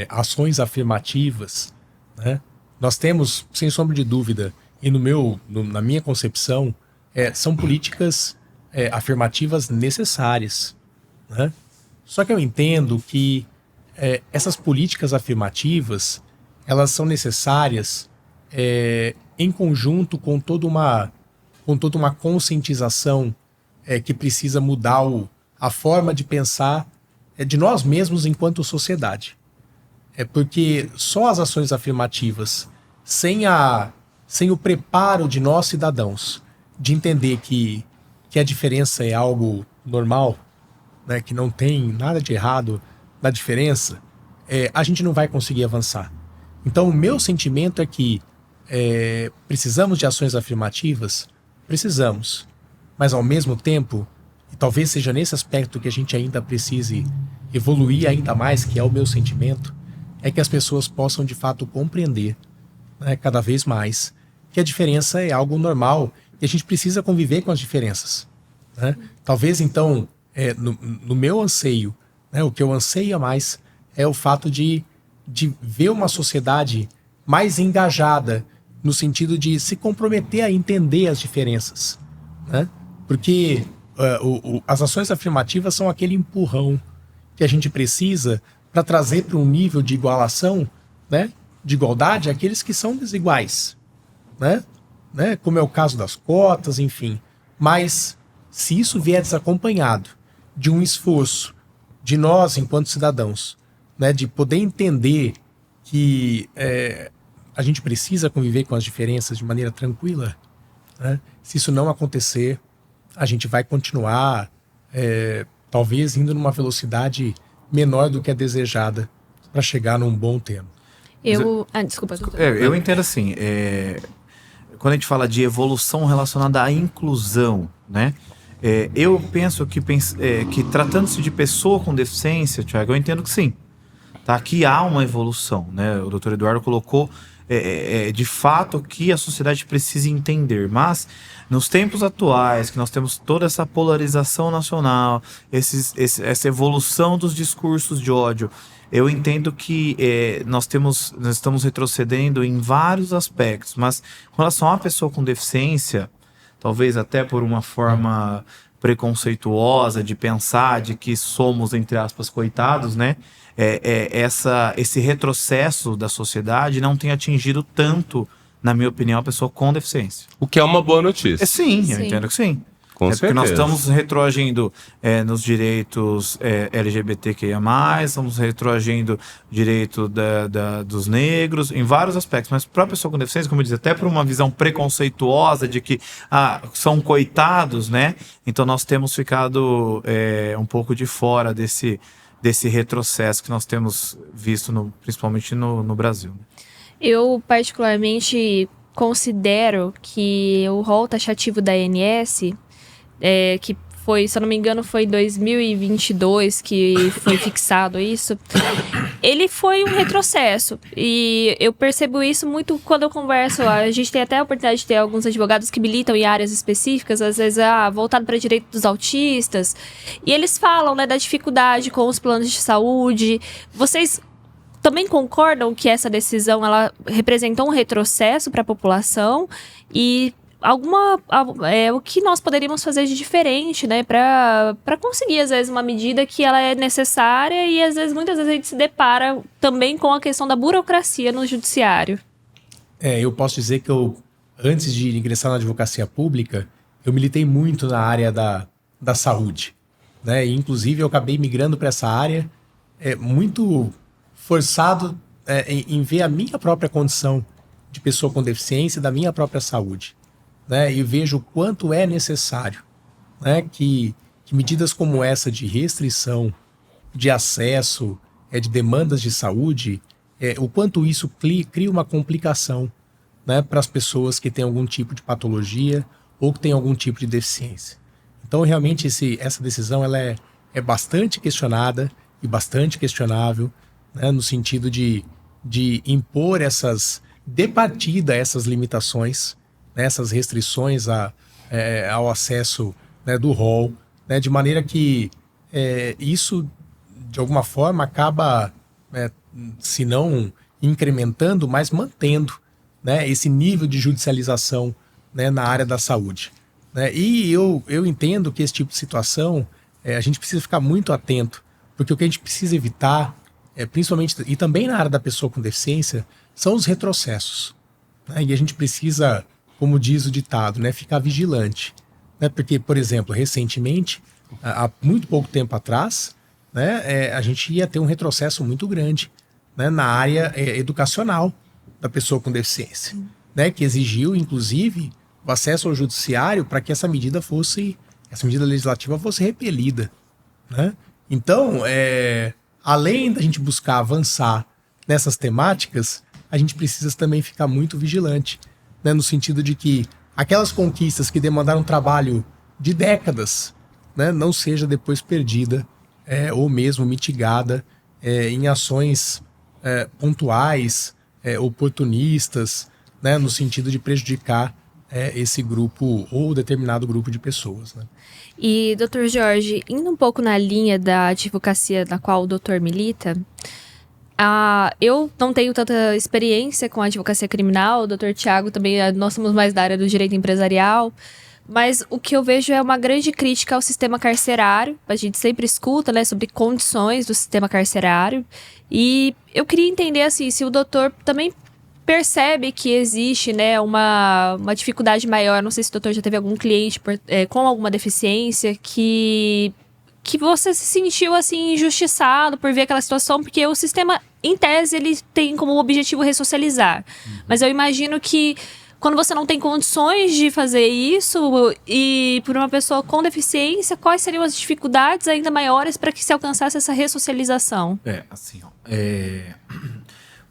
ações afirmativas, né, nós temos, sem sombra de dúvida, e na minha concepção, são políticas afirmativas necessárias, né? Só que eu entendo que essas políticas afirmativas, elas são necessárias em conjunto com toda uma conscientização que precisa mudar a forma de pensar de nós mesmos enquanto sociedade. Porque só as ações afirmativas, sem o preparo de nós cidadãos, de entender que a diferença é algo normal, né, que não tem nada de errado na diferença, a gente não vai conseguir avançar. Então, o meu sentimento é que precisamos de ações afirmativas? Precisamos. Mas, ao mesmo tempo, e talvez seja nesse aspecto que a gente ainda precise evoluir ainda mais, que é o meu sentimento, é que as pessoas possam, de fato, compreender, né, cada vez mais, que a diferença é algo normal e a gente precisa conviver com as diferenças, né? Talvez, então, no meu anseio, né, o que eu anseio mais é o fato de ver uma sociedade mais engajada no sentido de se comprometer a entender as diferenças, né? Porque as ações afirmativas são aquele empurrão que a gente precisa para trazer para um nível de igualação, né, de igualdade, aqueles que são desiguais, né? Como é o caso das cotas, enfim. Mas se isso vier desacompanhado de um esforço de nós, enquanto cidadãos, né, de poder entender que a gente precisa conviver com as diferenças de maneira tranquila, né? Se isso não acontecer, a gente vai continuar, talvez, indo numa velocidade menor do que a desejada para chegar num bom termo. Desculpa, doutor. Eu entendo assim, quando a gente fala de evolução relacionada à inclusão, né? Eu penso que tratando-se de pessoa com deficiência, Thiago, eu entendo que sim, tá? Que há uma evolução, né? O doutor Eduardo colocou de fato que a sociedade precisa entender, mas nos tempos atuais, que nós temos toda essa polarização nacional, essa evolução dos discursos de ódio, eu entendo que nós estamos retrocedendo em vários aspectos, mas com relação a uma pessoa com deficiência, talvez até por uma forma preconceituosa de pensar de que somos, entre aspas, coitados, né? Esse retrocesso da sociedade não tem atingido tanto, na minha opinião, a pessoa com deficiência. O que é uma boa notícia. Sim, eu entendo que sim. Com certeza. Porque nós estamos retroagindo nos direitos LGBTQIA+, estamos retroagindo direito dos negros, em vários aspectos. Mas para a pessoa com deficiência, como eu disse, até por uma visão preconceituosa de que são coitados, né? Então nós temos ficado um pouco de fora desse retrocesso que nós temos visto, principalmente no Brasil. Eu, particularmente, considero que o rol taxativo da ANS, que foi, se eu não me engano, foi em 2022 que foi fixado isso, ele foi um retrocesso. E eu percebo isso muito quando eu converso. A gente tem até a oportunidade de ter alguns advogados que militam em áreas específicas, às vezes voltado para direito dos autistas, e eles falam, né, da dificuldade com os planos de saúde. Vocês também concordam que essa decisão ela representou um retrocesso para a população e o que nós poderíamos fazer de diferente, né, para conseguir, às vezes, uma medida que ela é necessária e, muitas vezes, a gente se depara também com a questão da burocracia no judiciário? Eu posso dizer que antes de ingressar na advocacia pública, eu militei muito na área da saúde, né, e, inclusive, eu acabei migrando para essa área muito forçado em ver a minha própria condição de pessoa com deficiência e da minha própria saúde, né? E vejo o quanto é necessário, né, que medidas como essa de restrição de acesso, de demandas de saúde, o quanto isso cria uma complicação, né, para as pessoas que têm algum tipo de patologia ou que têm algum tipo de deficiência. Então, realmente, essa decisão ela é bastante questionada e bastante questionável, né, no sentido de impor de partida essas limitações, né, essas restrições ao acesso, né, do rol, né, de maneira que isso, de alguma forma, acaba, se não incrementando, mas mantendo né, esse nível de judicialização, né, na área da saúde. Né? E eu entendo que esse tipo de situação a gente precisa ficar muito atento, porque o que a gente precisa evitar, principalmente, e também na área da pessoa com deficiência, são os retrocessos. Né? E a gente precisa, como diz o ditado, né, ficar vigilante. Né? Porque, por exemplo, recentemente, há muito pouco tempo atrás, né, a gente ia ter um retrocesso muito grande, né, na área educacional da pessoa com deficiência, né, que exigiu, inclusive, o acesso ao judiciário para que essa medida legislativa fosse repelida. Né? Então, além da gente buscar avançar nessas temáticas, a gente precisa também ficar muito vigilante, né, no sentido de que aquelas conquistas que demandaram trabalho de décadas, né, não seja depois perdida ou mesmo mitigada em ações pontuais, oportunistas, né, no sentido de prejudicar esse grupo ou determinado grupo de pessoas. Né? E, Dr. Jorge, indo um pouco na linha da advocacia na qual o doutor milita, eu não tenho tanta experiência com a advocacia criminal, o Dr. Tiago também, nós somos mais da área do direito empresarial, mas o que eu vejo é uma grande crítica ao sistema carcerário. A gente sempre escuta, né, sobre condições do sistema carcerário. E eu queria entender, assim, se o doutor também percebe que existe, né, uma dificuldade maior. Não sei se o doutor já teve algum cliente com alguma deficiência que você se sentiu, assim, injustiçado por ver aquela situação, porque o sistema, em tese, ele tem como objetivo ressocializar. Mas eu imagino que quando você não tem condições de fazer isso, e por uma pessoa com deficiência, quais seriam as dificuldades ainda maiores para que se alcançasse essa ressocialização? Assim,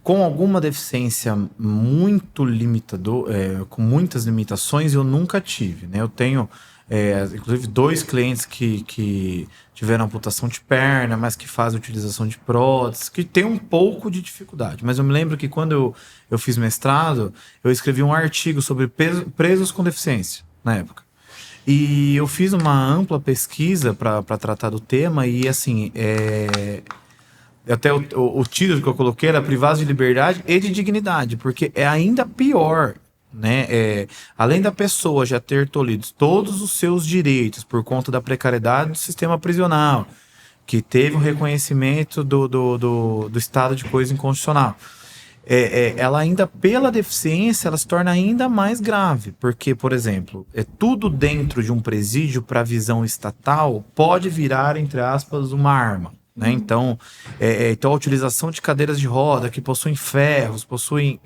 com alguma deficiência muito com muitas limitações, eu nunca tive, né? Eu tenho, inclusive, 2 clientes que tiveram amputação de perna, mas que fazem utilização de próteses, que tem um pouco de dificuldade. Mas eu me lembro que quando eu fiz mestrado, eu escrevi um artigo sobre presos com deficiência, na época. E eu fiz uma ampla pesquisa para tratar do tema e, assim, até o título que eu coloquei era privados de liberdade e de dignidade, porque é ainda pior, né? Além da pessoa já ter tolhido todos os seus direitos por conta da precariedade do sistema prisional, que teve um reconhecimento do estado de coisa inconstitucional, ela ainda, pela deficiência, ela se torna ainda mais grave, porque, por exemplo, tudo dentro de um presídio para a visão estatal pode virar, entre aspas, uma arma. Né? Então, a utilização de cadeiras de roda que possuem ferros, possuem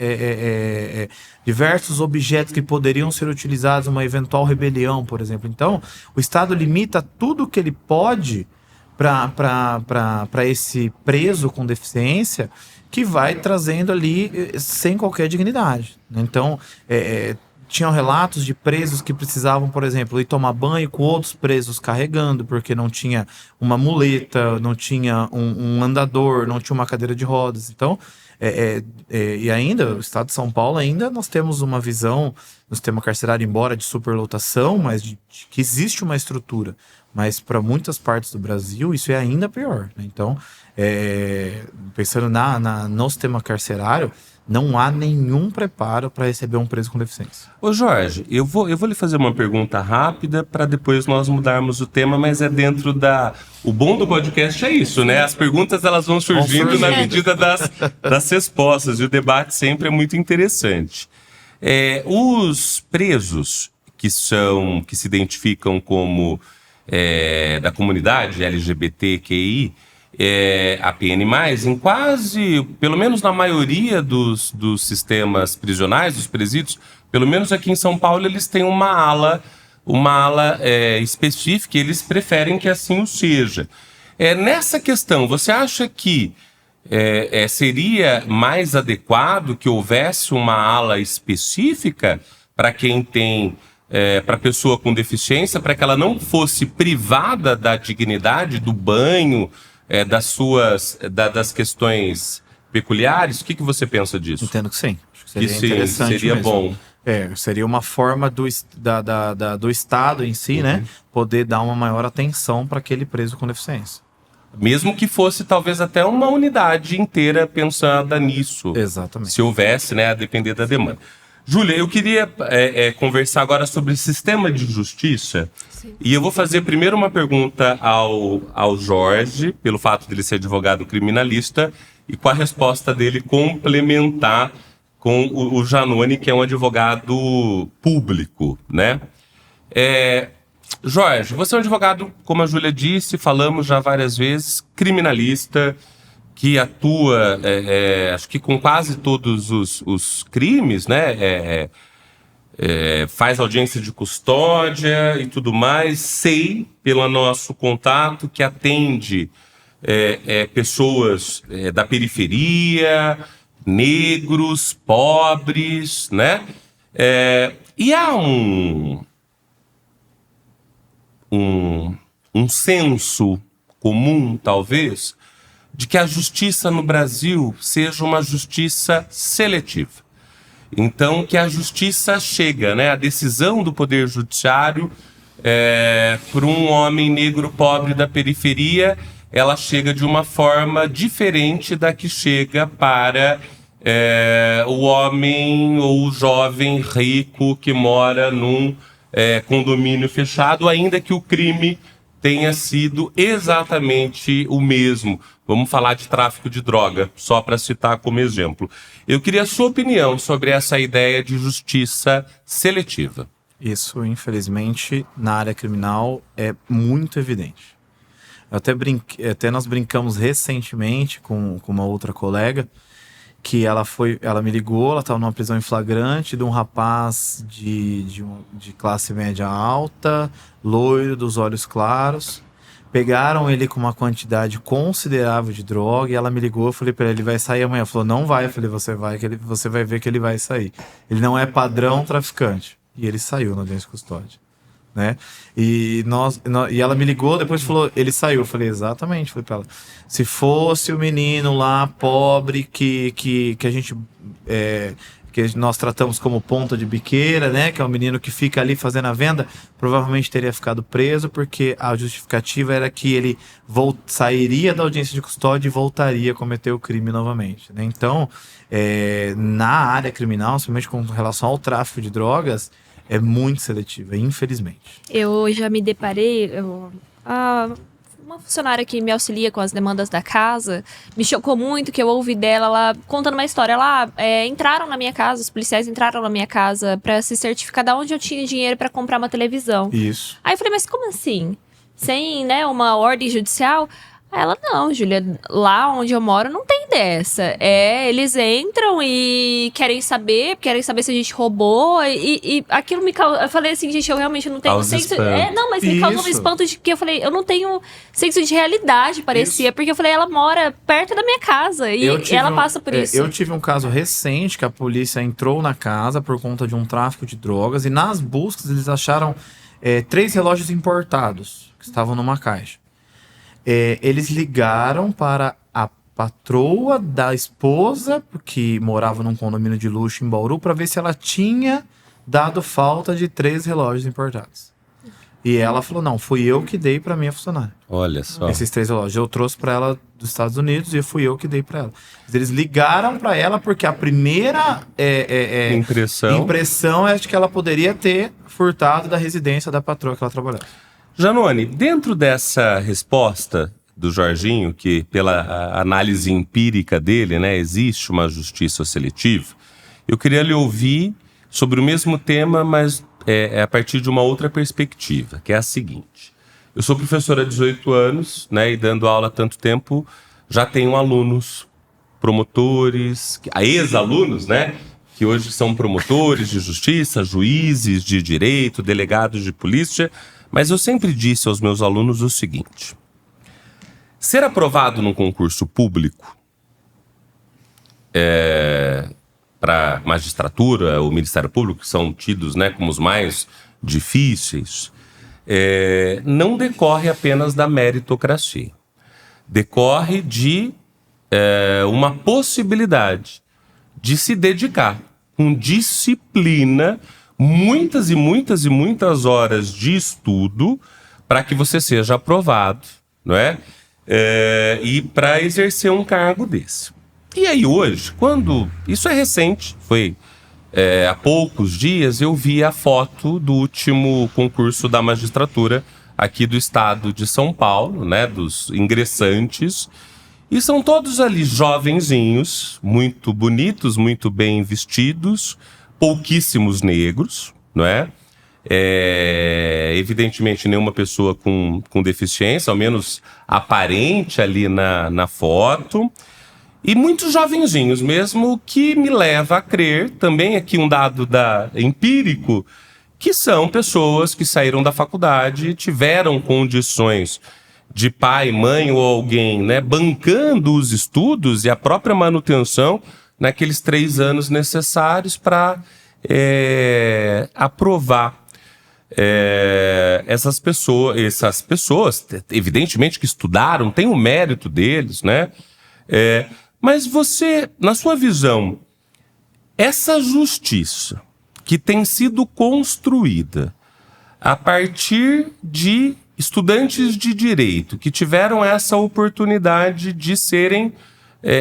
diversos objetos que poderiam ser utilizados numa eventual rebelião, por exemplo. Então, o Estado limita tudo que ele pode para esse preso com deficiência, que vai trazendo ali sem qualquer dignidade. Então, tinham relatos de presos que precisavam, por exemplo, ir tomar banho com outros presos carregando, porque não tinha uma muleta, não tinha um andador, não tinha uma cadeira de rodas. Então, e ainda, o estado de São Paulo, ainda nós temos uma visão no sistema carcerário, embora de superlotação, mas de que existe uma estrutura. Mas para muitas partes do Brasil, isso é ainda pior. Né? Então, pensando no sistema carcerário, não há nenhum preparo para receber um preso com deficiência. Ô Jorge, eu vou lhe fazer uma pergunta rápida para depois nós mudarmos o tema, mas é dentro da... O bom do podcast é isso, né? As perguntas elas vão surgindo na medida das respostas, e o debate sempre é muito interessante. Os presos que se identificam como da comunidade LGBTQI, a PN+, em quase, pelo menos na maioria dos sistemas prisionais, dos presídios, pelo menos aqui em São Paulo, eles têm uma ala específica, e eles preferem que assim o seja. Nessa questão, você acha que seria mais adequado que houvesse uma ala específica para quem tem, para a pessoa com deficiência, para que ela não fosse privada da dignidade, do banho, das questões peculiares? O que você pensa disso? Entendo que sim. Acho que seria interessante seria mesmo. Bom. Seria uma forma do Estado em si, né, poder dar uma maior atenção para aquele preso com deficiência. Mesmo que fosse talvez até uma unidade inteira pensada nisso. Exatamente. Se houvesse, né, a depender da demanda. Júlia, eu queria conversar agora sobre sistema de justiça. Sim. E eu vou fazer primeiro uma pergunta ao Jorge, pelo fato de ele ser advogado criminalista, e com a resposta dele complementar com o Janone, que é um advogado público, né? Jorge, você é um advogado, como a Júlia disse, falamos já várias vezes, criminalista, que atua, acho que com quase todos os crimes, né? Faz audiência de custódia e tudo mais. Sei, pelo nosso contato, que atende pessoas da periferia, negros, pobres, né? E há um senso comum, talvez, de que a justiça no Brasil seja uma justiça seletiva. Então, que a justiça chega, né, a decisão do Poder Judiciário para um homem negro pobre da periferia, ela chega de uma forma diferente da que chega para o homem ou o jovem rico que mora num condomínio fechado, ainda que o crime tenha sido exatamente o mesmo. Vamos falar de tráfico de droga, só para citar como exemplo. Eu queria a sua opinião sobre essa ideia de justiça seletiva. Isso, infelizmente, na área criminal é muito evidente. Até nós brincamos recentemente com uma outra colega, que ela me ligou, ela estava numa prisão em flagrante de um rapaz de classe média alta, loiro, dos olhos claros. Pegaram ele com uma quantidade considerável de droga e ela me ligou, eu falei para ele vai sair amanhã. Ela falou, não vai. Eu falei, você vai ver que ele vai sair. Ele não é padrão traficante. E ele saiu na audiência de custódia, né? E ela me ligou, depois falou, ele saiu. Eu falei, exatamente. Falei para ela, se fosse o menino lá, pobre, que a gente... que nós tratamos como ponta de biqueira, né? Que é um menino que fica ali fazendo a venda, provavelmente teria ficado preso, porque a justificativa era que ele sairia da audiência de custódia e voltaria a cometer o crime novamente, né? Então, na área criminal, principalmente com relação ao tráfico de drogas, é muito seletiva, infelizmente. Eu já me deparei... Uma funcionária que me auxilia com as demandas da casa me chocou muito que eu ouvi dela, ela contando uma história. Entraram na minha casa, os policiais entraram na minha casa pra se certificar de onde eu tinha dinheiro pra comprar uma televisão. Isso. Aí eu falei, mas como assim? Sem, né, uma ordem judicial? Aí ela, não, Júlia, lá onde eu moro não tem dessa. Eles entram e querem saber se a gente roubou. E aquilo me causou. Eu falei assim, gente, eu realmente não tenho senso. Mas me causou um espanto de que eu falei, eu não tenho senso de realidade, parecia. Isso. Porque eu falei, ela mora perto da minha casa e ela passa por isso. Eu tive um caso recente que a polícia entrou na casa por conta de um tráfico de drogas. E nas buscas eles acharam 3 relógios importados que estavam numa caixa. Eles ligaram para a patroa da esposa, que morava num condomínio de luxo em Bauru, para ver se ela tinha dado falta de 3 relógios importados. E ela falou, não, fui eu que dei para minha funcionária. Olha só. Esses 3 relógios. Eu trouxe para ela dos Estados Unidos e fui eu que dei para ela. Eles ligaram para ela porque a primeira impressão é de que ela poderia ter furtado da residência da patroa que ela trabalhava. Janone, dentro dessa resposta do Jorginho, que pela análise empírica dele, né, existe uma justiça seletiva, eu queria lhe ouvir sobre o mesmo tema, mas a partir de uma outra perspectiva, que é a seguinte. Eu sou professor há 18 anos, né, e dando aula há tanto tempo, já tenho alunos, promotores, ex-alunos, né, que hoje são promotores de justiça, juízes de direito, delegados de polícia. Mas eu sempre disse aos meus alunos o seguinte: ser aprovado num concurso público para magistratura ou Ministério Público, que são tidos, né, como os mais difíceis, não decorre apenas da meritocracia. Decorre de uma possibilidade de se dedicar com disciplina, muitas e muitas e muitas horas de estudo para que você seja aprovado, não é? e para exercer um cargo desse. E aí hoje, isso é recente, foi há poucos dias, eu vi a foto do último concurso da magistratura aqui do estado de São Paulo, né, dos ingressantes, e são todos ali jovenzinhos, muito bonitos, muito bem vestidos, pouquíssimos negros, não é? Evidentemente nenhuma pessoa com deficiência, ao menos aparente ali na foto, e muitos jovenzinhos mesmo, que me leva a crer, também aqui um dado empírico, que são pessoas que saíram da faculdade e tiveram condições de pai, mãe ou alguém, né, bancando os estudos e a própria manutenção naqueles 3 anos necessários para aprovar essas pessoas, evidentemente que estudaram, tem o mérito deles, né? Mas você, na sua visão, essa justiça que tem sido construída a partir de estudantes de direito que tiveram essa oportunidade de serem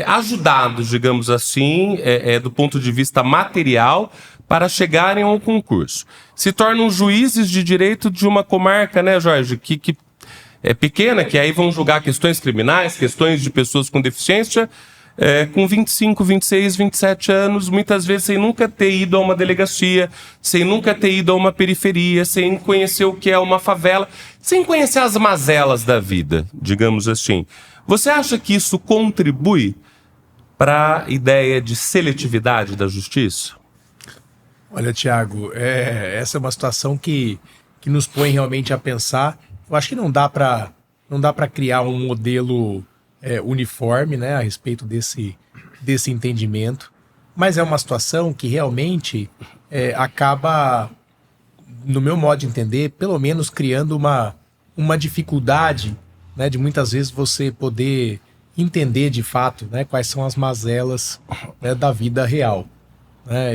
ajudados, digamos assim, do ponto de vista material, para chegarem a um concurso. Se tornam juízes de direito de uma comarca, né, Jorge, que é pequena, que aí vão julgar questões criminais, questões de pessoas com deficiência, com 25, 26, 27 anos, muitas vezes sem nunca ter ido a uma delegacia, sem nunca ter ido a uma periferia, sem conhecer o que é uma favela, sem conhecer as mazelas da vida, digamos assim. Você acha que isso contribui para a ideia de seletividade da justiça? Olha, Tiago, essa é uma situação que nos põe realmente a pensar. Eu acho que não dá para criar um modelo uniforme, né, a respeito desse entendimento, mas é uma situação que realmente acaba, no meu modo de entender, pelo menos criando uma dificuldade, né, de muitas vezes você poder entender de fato, né, quais são as mazelas, né, da vida real.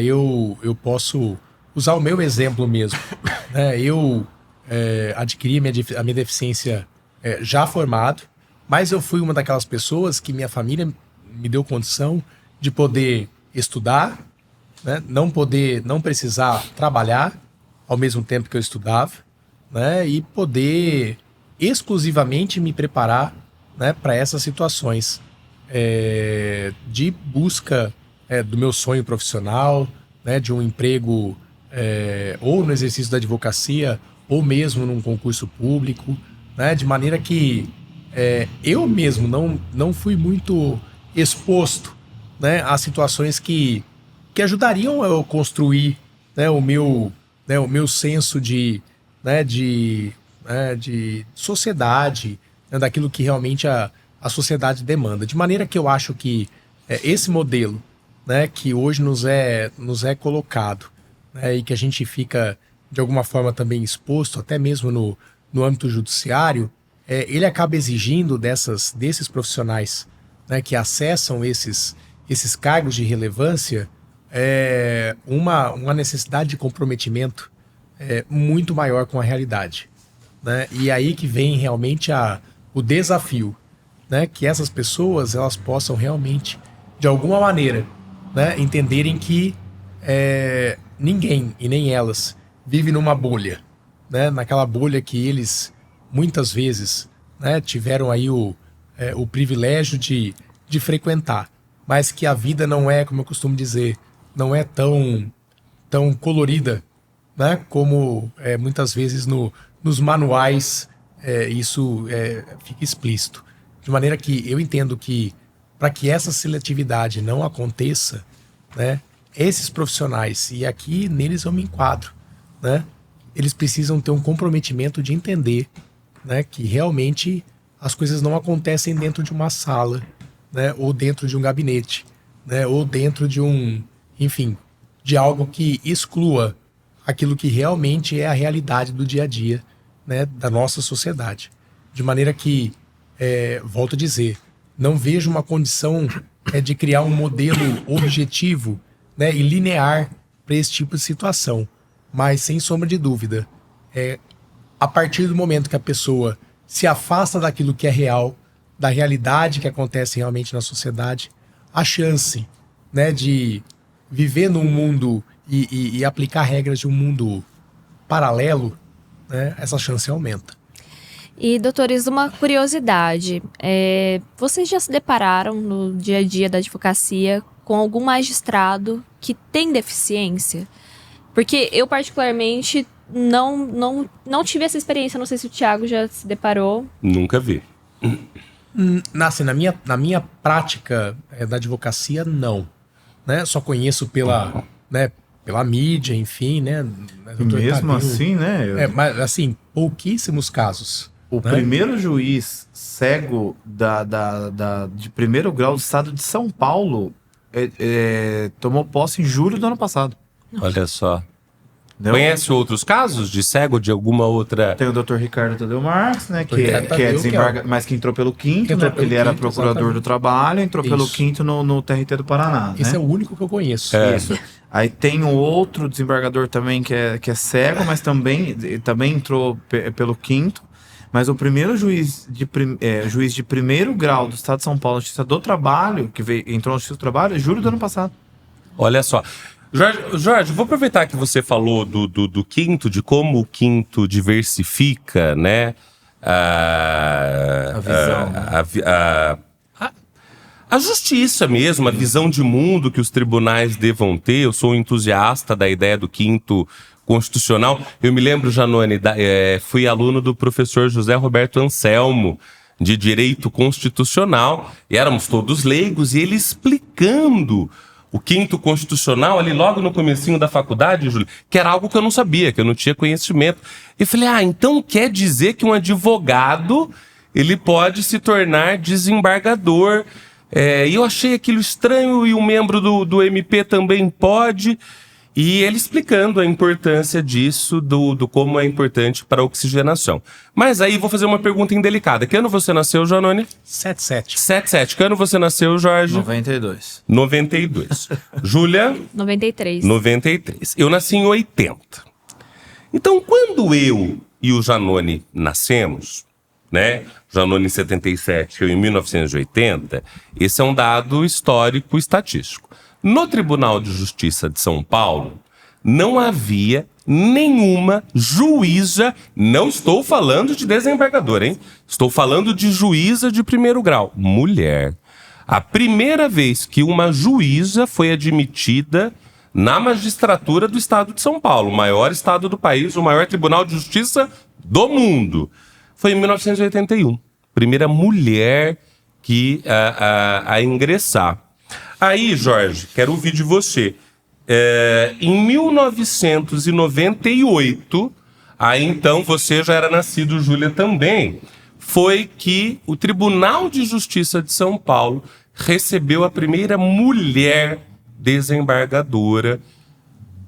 Eu posso usar o meu exemplo mesmo. Né? Eu adquiri a minha deficiência já formado, mas eu fui uma daquelas pessoas que minha família me deu condição de poder estudar, né? Não precisar trabalhar ao mesmo tempo que eu estudava, né? E poder exclusivamente me preparar, né, para essas situações de busca do meu sonho profissional, né, de um emprego ou no exercício da advocacia ou mesmo num concurso público, né, de maneira que eu mesmo não fui muito exposto, né, a situações que ajudariam eu construir, né, o meu senso de sociedade, né, daquilo que realmente a sociedade demanda. De maneira que eu acho que esse modelo, né, que hoje nos é colocado, né, e que a gente fica de alguma forma também exposto, até mesmo no âmbito judiciário, ele acaba exigindo desses profissionais, né, que acessam esses cargos de relevância uma necessidade de comprometimento muito maior com a realidade, né? E aí que vem realmente o desafio, né, que essas pessoas elas possam realmente, de alguma maneira, né, entenderem que ninguém e nem elas vive numa bolha, né, naquela bolha que eles muitas vezes, né, tiveram aí o privilégio de frequentar, mas que a vida não é, como eu costumo dizer, não é tão colorida, né, como muitas vezes nos manuais isso fica explícito. De maneira que eu entendo que para que essa seletividade não aconteça, né, esses profissionais, e aqui neles eu me enquadro, né, eles precisam ter um comprometimento de entender, né, que realmente as coisas não acontecem dentro de uma sala, né, ou dentro de um gabinete, né, ou dentro de de algo que exclua aquilo que realmente é a realidade do dia a dia, né, da nossa sociedade. De maneira que, volto a dizer, não vejo uma condição de criar um modelo objetivo, né, e linear para esse tipo de situação. Mas, sem sombra de dúvida, a partir do momento que a pessoa se afasta daquilo que é real, da realidade que acontece realmente na sociedade, a chance, né, de viver num mundo e aplicar regras de um mundo paralelo, né, essa chance aumenta. E, doutores, uma curiosidade. Vocês já se depararam no dia a dia da advocacia com algum magistrado que tem deficiência? Porque eu, particularmente, não tive essa experiência. Não sei se o Thiago já se deparou. Nunca vi. Assim, na minha prática da advocacia, não. Né? Só conheço pela mídia, enfim, né? Mesmo assim, né? Mas, assim, pouquíssimos casos. O primeiro juiz cego de primeiro grau do estado de São Paulo tomou posse em julho do ano passado. Olha só. Não? Conhece outros casos de cego de alguma outra... Tem o Dr. Ricardo Tadeu Marques, né? Que é Tadeu, desembargador, mas que entrou pelo quinto, né? Porque ele era procurador do trabalho, entrou pelo quinto no TRT do Paraná. Esse né? é o único que eu conheço. Isso. Aí tem um outro desembargador também que é cego, mas também entrou pelo quinto. Mas o primeiro juiz de primeiro grau do Estado de São Paulo, Justiça do Trabalho, que entrou na Justiça do Trabalho, é julho do ano passado. Olha só. Jorge, vou aproveitar que você falou do quinto, de como o quinto diversifica, né? A visão. A justiça mesmo, a visão de mundo que os tribunais devam ter. Eu sou um entusiasta da ideia do quinto constitucional. Eu me lembro, Janone, fui aluno do professor José Roberto Anselmo, de Direito Constitucional, e éramos todos leigos, e ele explicando o quinto constitucional ali logo no comecinho da faculdade, Júlio, que era algo que eu não sabia, que eu não tinha conhecimento. E eu falei, então quer dizer que um advogado, ele pode se tornar desembargador. E eu achei aquilo estranho, e um membro do MP também pode. E ele explicando a importância disso, do como é importante para a oxigenação. Mas aí vou fazer uma pergunta indelicada. Que ano você nasceu, Janone? 77. 77. Que ano você nasceu, Jorge? 92. 92. Júlia? 93. 93. Eu nasci em 80. Então, quando eu e o Janone nascemos, né? Janone em 77, eu em 1980, esse é um dado histórico estatístico. No Tribunal de Justiça de São Paulo, não havia nenhuma juíza, não estou falando de desembargadora, hein? Estou falando de juíza de primeiro grau, mulher. A primeira vez que uma juíza foi admitida na magistratura do estado de São Paulo, o maior estado do país, o maior tribunal de justiça do mundo, foi em 1981. Primeira mulher que a ingressar. Aí, Jorge, quero ouvir de você. Em 1998, aí então você já era nascido, Júlia, também, foi que o Tribunal de Justiça de São Paulo recebeu a primeira mulher desembargadora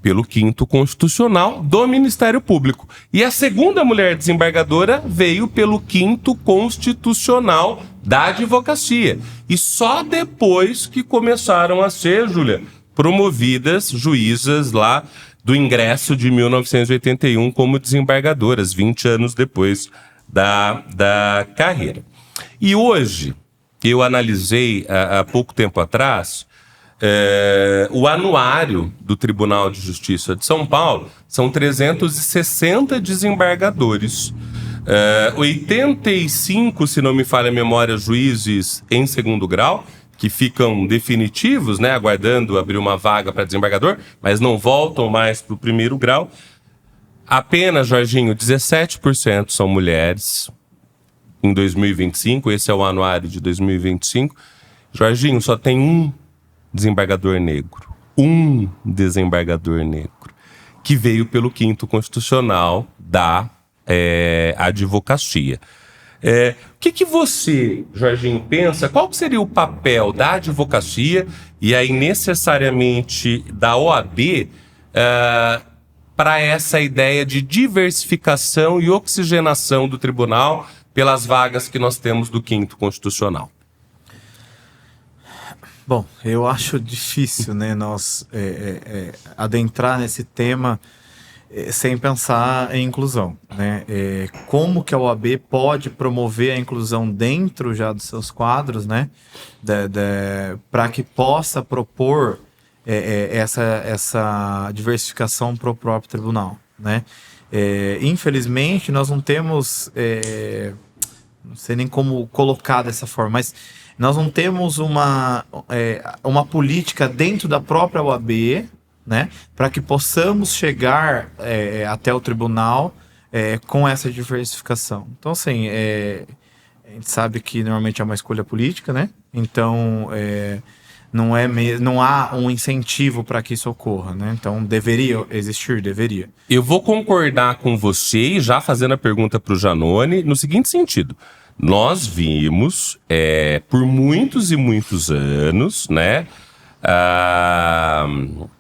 pelo quinto constitucional do Ministério Público. E a segunda mulher desembargadora veio pelo quinto constitucional da advocacia. E só depois que começaram a ser, Júlia, promovidas juízas lá do ingresso de 1981 como desembargadoras, 20 anos depois da carreira. E hoje, eu analisei há pouco tempo atrás, o anuário do Tribunal de Justiça de São Paulo. São 360 desembargadores, 85, se não me falha a memória, juízes em segundo grau, que ficam definitivos, né, aguardando abrir uma vaga para desembargador, mas não voltam mais para o primeiro grau. Apenas, Jorginho, 17% são mulheres em 2025, esse é o anuário de 2025. Jorginho, só tem um desembargador negro, que veio pelo quinto constitucional da advocacia. O que você, Jorginho, pensa? Qual seria o papel da advocacia e aí necessariamente da OAB para essa ideia de diversificação e oxigenação do tribunal pelas vagas que nós temos do quinto constitucional? Bom, eu acho difícil, né, nós adentrar nesse tema sem pensar em inclusão, né? Como que a OAB pode promover a inclusão dentro já dos seus quadros, né? Para que possa propor essa diversificação para o próprio tribunal, né? Infelizmente, nós não temos, não sei nem como colocar dessa forma, mas nós não temos uma política dentro da própria OAB, né, para que possamos chegar até o tribunal com essa diversificação. Então, assim, a gente sabe que normalmente é uma escolha política, né? Então, não há um incentivo para que isso ocorra, né? Então, deveria existir? Deveria. Eu vou concordar com você, e já fazendo a pergunta para o Janone, no seguinte sentido. Nós vimos, por muitos e muitos anos, né?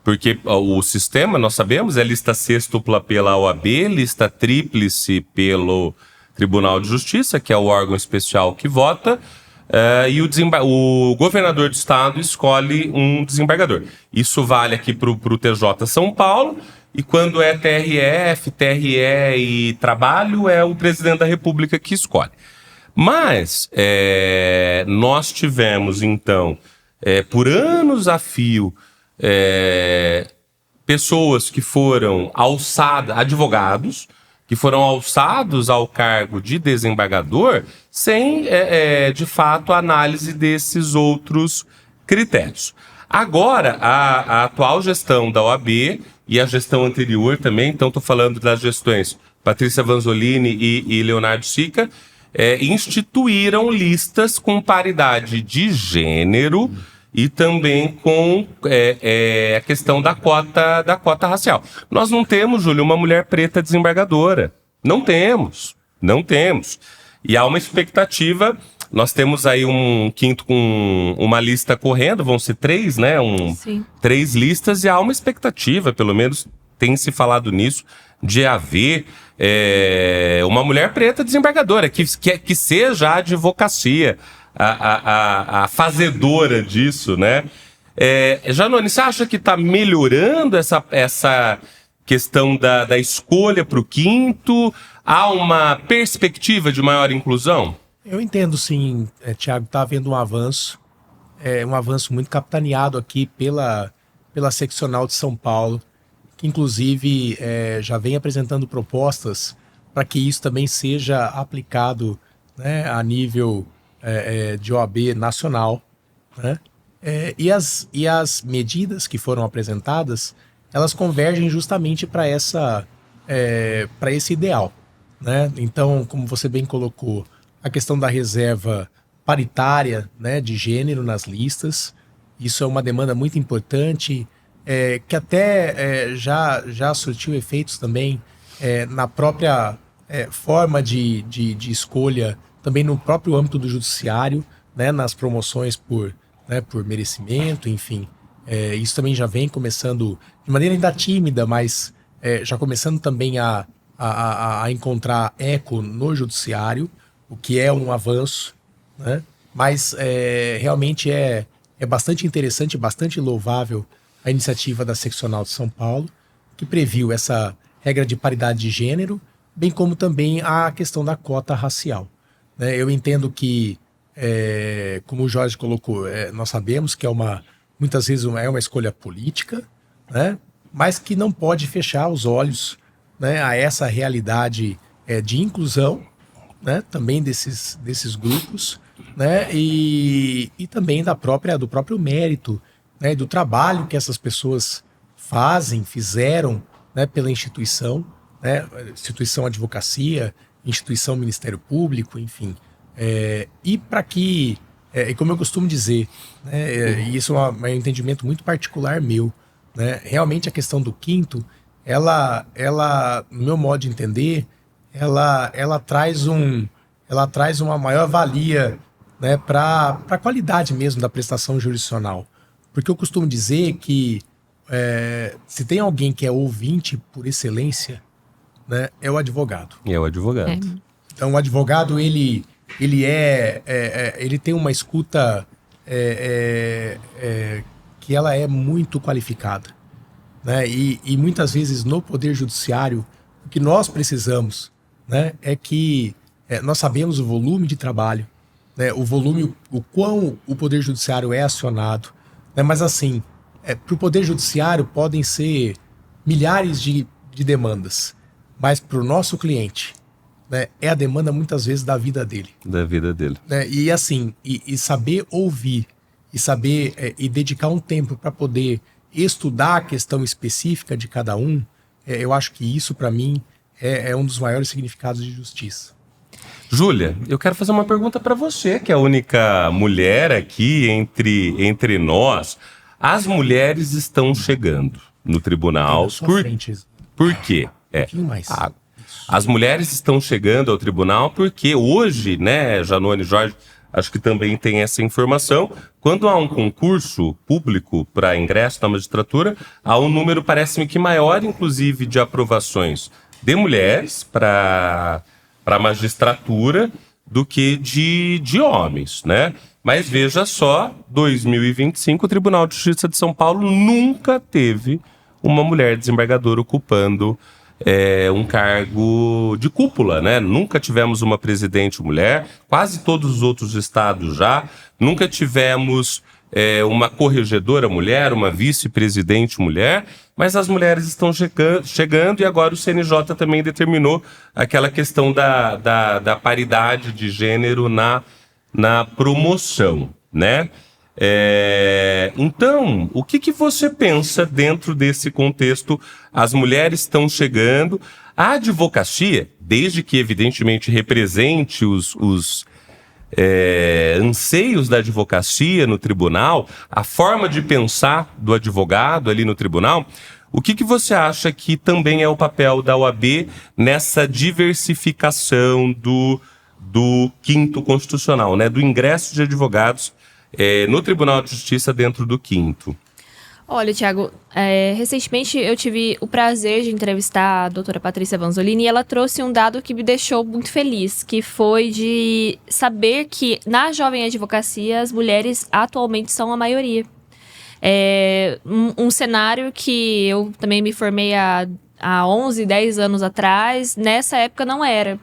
Porque o sistema, nós sabemos, é lista sextupla pela OAB, lista tríplice pelo Tribunal de Justiça, que é o órgão especial que vota, e o governador do estado escolhe um desembargador. Isso vale aqui para o TJ São Paulo, e quando é TRF, TRE e Trabalho, é o presidente da República que escolhe. Mas nós tivemos, então, por anos a fio, pessoas que foram alçadas, advogados, que foram alçados ao cargo de desembargador sem, de fato, análise desses outros critérios. Agora, a atual gestão da OAB e a gestão anterior também, então estou falando das gestões Patrícia Vanzolini e Leonardo Sica, instituíram listas com paridade de gênero e também com a questão da cota racial. Nós não temos, Júlio, uma mulher preta desembargadora. Não temos. E há uma expectativa, nós temos aí um quinto com uma lista correndo, vão ser 3, né? 3 listas, e há uma expectativa, pelo menos tem se falado nisso, de haver uma mulher preta desembargadora, que seja a advocacia, a fazedora disso, né? Janone, você acha que está melhorando essa questão da escolha para o quinto? Há uma perspectiva de maior inclusão? Eu entendo, sim, Thiago, está havendo um avanço muito capitaneado aqui pela seccional de São Paulo, que inclusive já vem apresentando propostas para que isso também seja aplicado, né, a nível de OAB nacional, né? E as medidas que foram apresentadas, elas convergem justamente para esse ideal, né? Então, como você bem colocou, a questão da reserva paritária, né, de gênero nas listas, isso é uma demanda muito importante, que até já surtiu efeitos também na própria forma de escolha, também no próprio âmbito do judiciário, né, nas promoções por merecimento, enfim. Isso também já vem começando, de maneira ainda tímida, mas já começando também a encontrar eco no judiciário, o que é um avanço, né? Mas realmente é bastante interessante, bastante louvável a iniciativa da Seccional de São Paulo, que previu essa regra de paridade de gênero, bem como também a questão da cota racial, né? Eu entendo que, como o Jorge colocou, nós sabemos que muitas vezes é uma escolha política, né? Mas que não pode fechar os olhos, né, a essa realidade de inclusão, né, também desses grupos, né, e também do próprio mérito, né, do trabalho que essas pessoas fizeram, né, pela instituição, né, instituição advocacia, instituição Ministério Público, enfim. E para que, como eu costumo dizer, né, e isso é um entendimento muito particular meu, né, realmente a questão do quinto, ela no meu modo de entender, ela traz uma maior valia, né, para a qualidade mesmo da prestação jurisdicional. Porque eu costumo dizer que se tem alguém que é ouvinte por excelência, né, é o advogado. É o advogado. Então, o advogado, ele tem uma escuta que ela é muito qualificada, né? E muitas vezes no Poder Judiciário, o que nós precisamos, né, é que nós sabemos o volume de trabalho, né, o volume, o quão o Poder Judiciário é acionado, né, mas assim, para o Poder Judiciário podem ser milhares de demandas, mas para o nosso cliente, né, é a demanda muitas vezes da vida dele. Da vida dele. Né, e assim, e saber ouvir, e saber e dedicar um tempo para poder estudar a questão específica de cada um, eu acho que isso para mim é um dos maiores significados de justiça. Júlia, eu quero fazer uma pergunta para você, que é a única mulher aqui entre nós. As mulheres estão chegando no tribunal. Por quê? Um pouquinho mais. As mulheres estão chegando ao tribunal porque hoje, né, Janone e Jorge, acho que também tem essa informação, quando há um concurso público para ingresso na magistratura, há um número, parece-me que maior, inclusive, de aprovações de mulheres para a magistratura do que de homens, né? Mas veja só, 2025, o Tribunal de Justiça de São Paulo nunca teve uma mulher desembargadora ocupando um cargo de cúpula, né? Nunca tivemos uma presidente mulher, quase todos os outros estados já. Nunca tivemos uma corregedora mulher, uma vice-presidente mulher, mas as mulheres estão chegando e agora o CNJ também determinou aquela questão da paridade de gênero na promoção, né? Então, o que você pensa dentro desse contexto? As mulheres estão chegando. A advocacia, desde que evidentemente represente os anseios da advocacia no tribunal, a forma de pensar do advogado ali no tribunal, o que você acha que também é o papel da OAB nessa diversificação do quinto constitucional, né? Do ingresso de advogados no Tribunal de Justiça dentro do quinto? Olha, Thiago, recentemente eu tive o prazer de entrevistar a doutora Patrícia Vanzolini e ela trouxe um dado que me deixou muito feliz, que foi de saber que na jovem advocacia as mulheres atualmente são a maioria. Um cenário que eu também me formei há 11, 10 anos atrás, nessa época não era.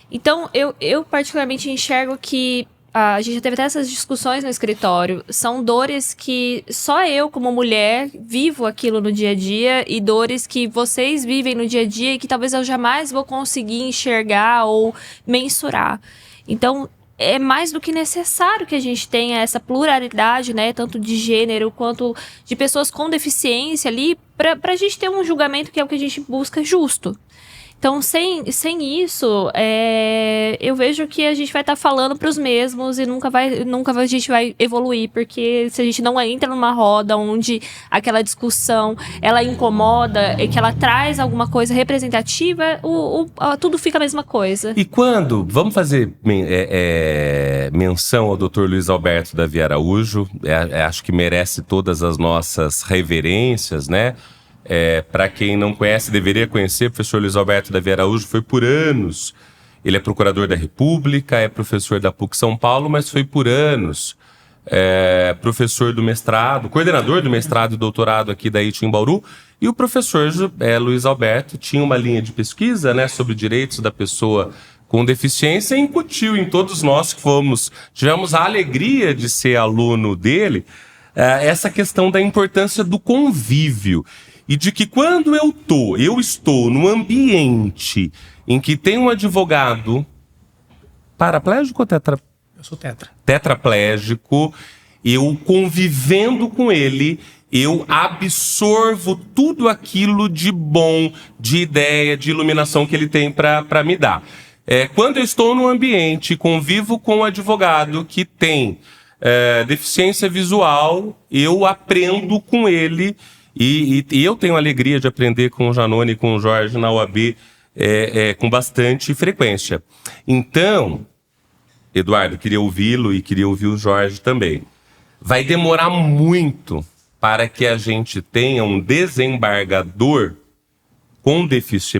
Então, eu particularmente enxergo que a gente já teve até essas discussões no escritório. São dores que só eu, como mulher, vivo aquilo no dia a dia e dores que vocês vivem no dia a dia e que talvez eu jamais vou conseguir enxergar ou mensurar. Então, é mais do que necessário que a gente tenha essa pluralidade, né, tanto de gênero quanto de pessoas com deficiência ali, para a gente ter um julgamento que é o que a gente busca justo. Então, sem isso, eu vejo que a gente vai estar falando para os mesmos e nunca a gente vai evoluir, porque se a gente não entra numa roda onde aquela discussão, ela incomoda e que ela traz alguma coisa representativa, tudo fica a mesma coisa. E quando, vamos fazer menção ao Dr. Luiz Alberto Davi Araújo, acho que merece todas as nossas reverências, né? Para quem não conhece, deveria conhecer, o professor Luiz Alberto Davi Araújo foi por anos, ele é procurador da República, é professor da PUC São Paulo, mas foi por anos professor do mestrado, coordenador do mestrado e doutorado aqui da ITI em Bauru, e o professor Luiz Alberto tinha uma linha de pesquisa, né, sobre direitos da pessoa com deficiência e incutiu em todos nós que tivemos a alegria de ser aluno dele, essa questão da importância do convívio. E de que quando eu estou num ambiente em que tem um advogado paraplégico ou Eu sou tetra. Tetraplégico, eu convivendo com ele, eu absorvo tudo aquilo de bom, de ideia, de iluminação que ele tem para me dar. Quando eu estou num ambiente, convivo com um advogado que tem deficiência visual, eu aprendo com ele. E eu tenho a alegria de aprender com o Janone e com o Jorge na UAB com bastante frequência. Então, Eduardo, queria ouvi-lo e queria ouvir o Jorge também. Vai demorar muito para que a gente tenha um desembargador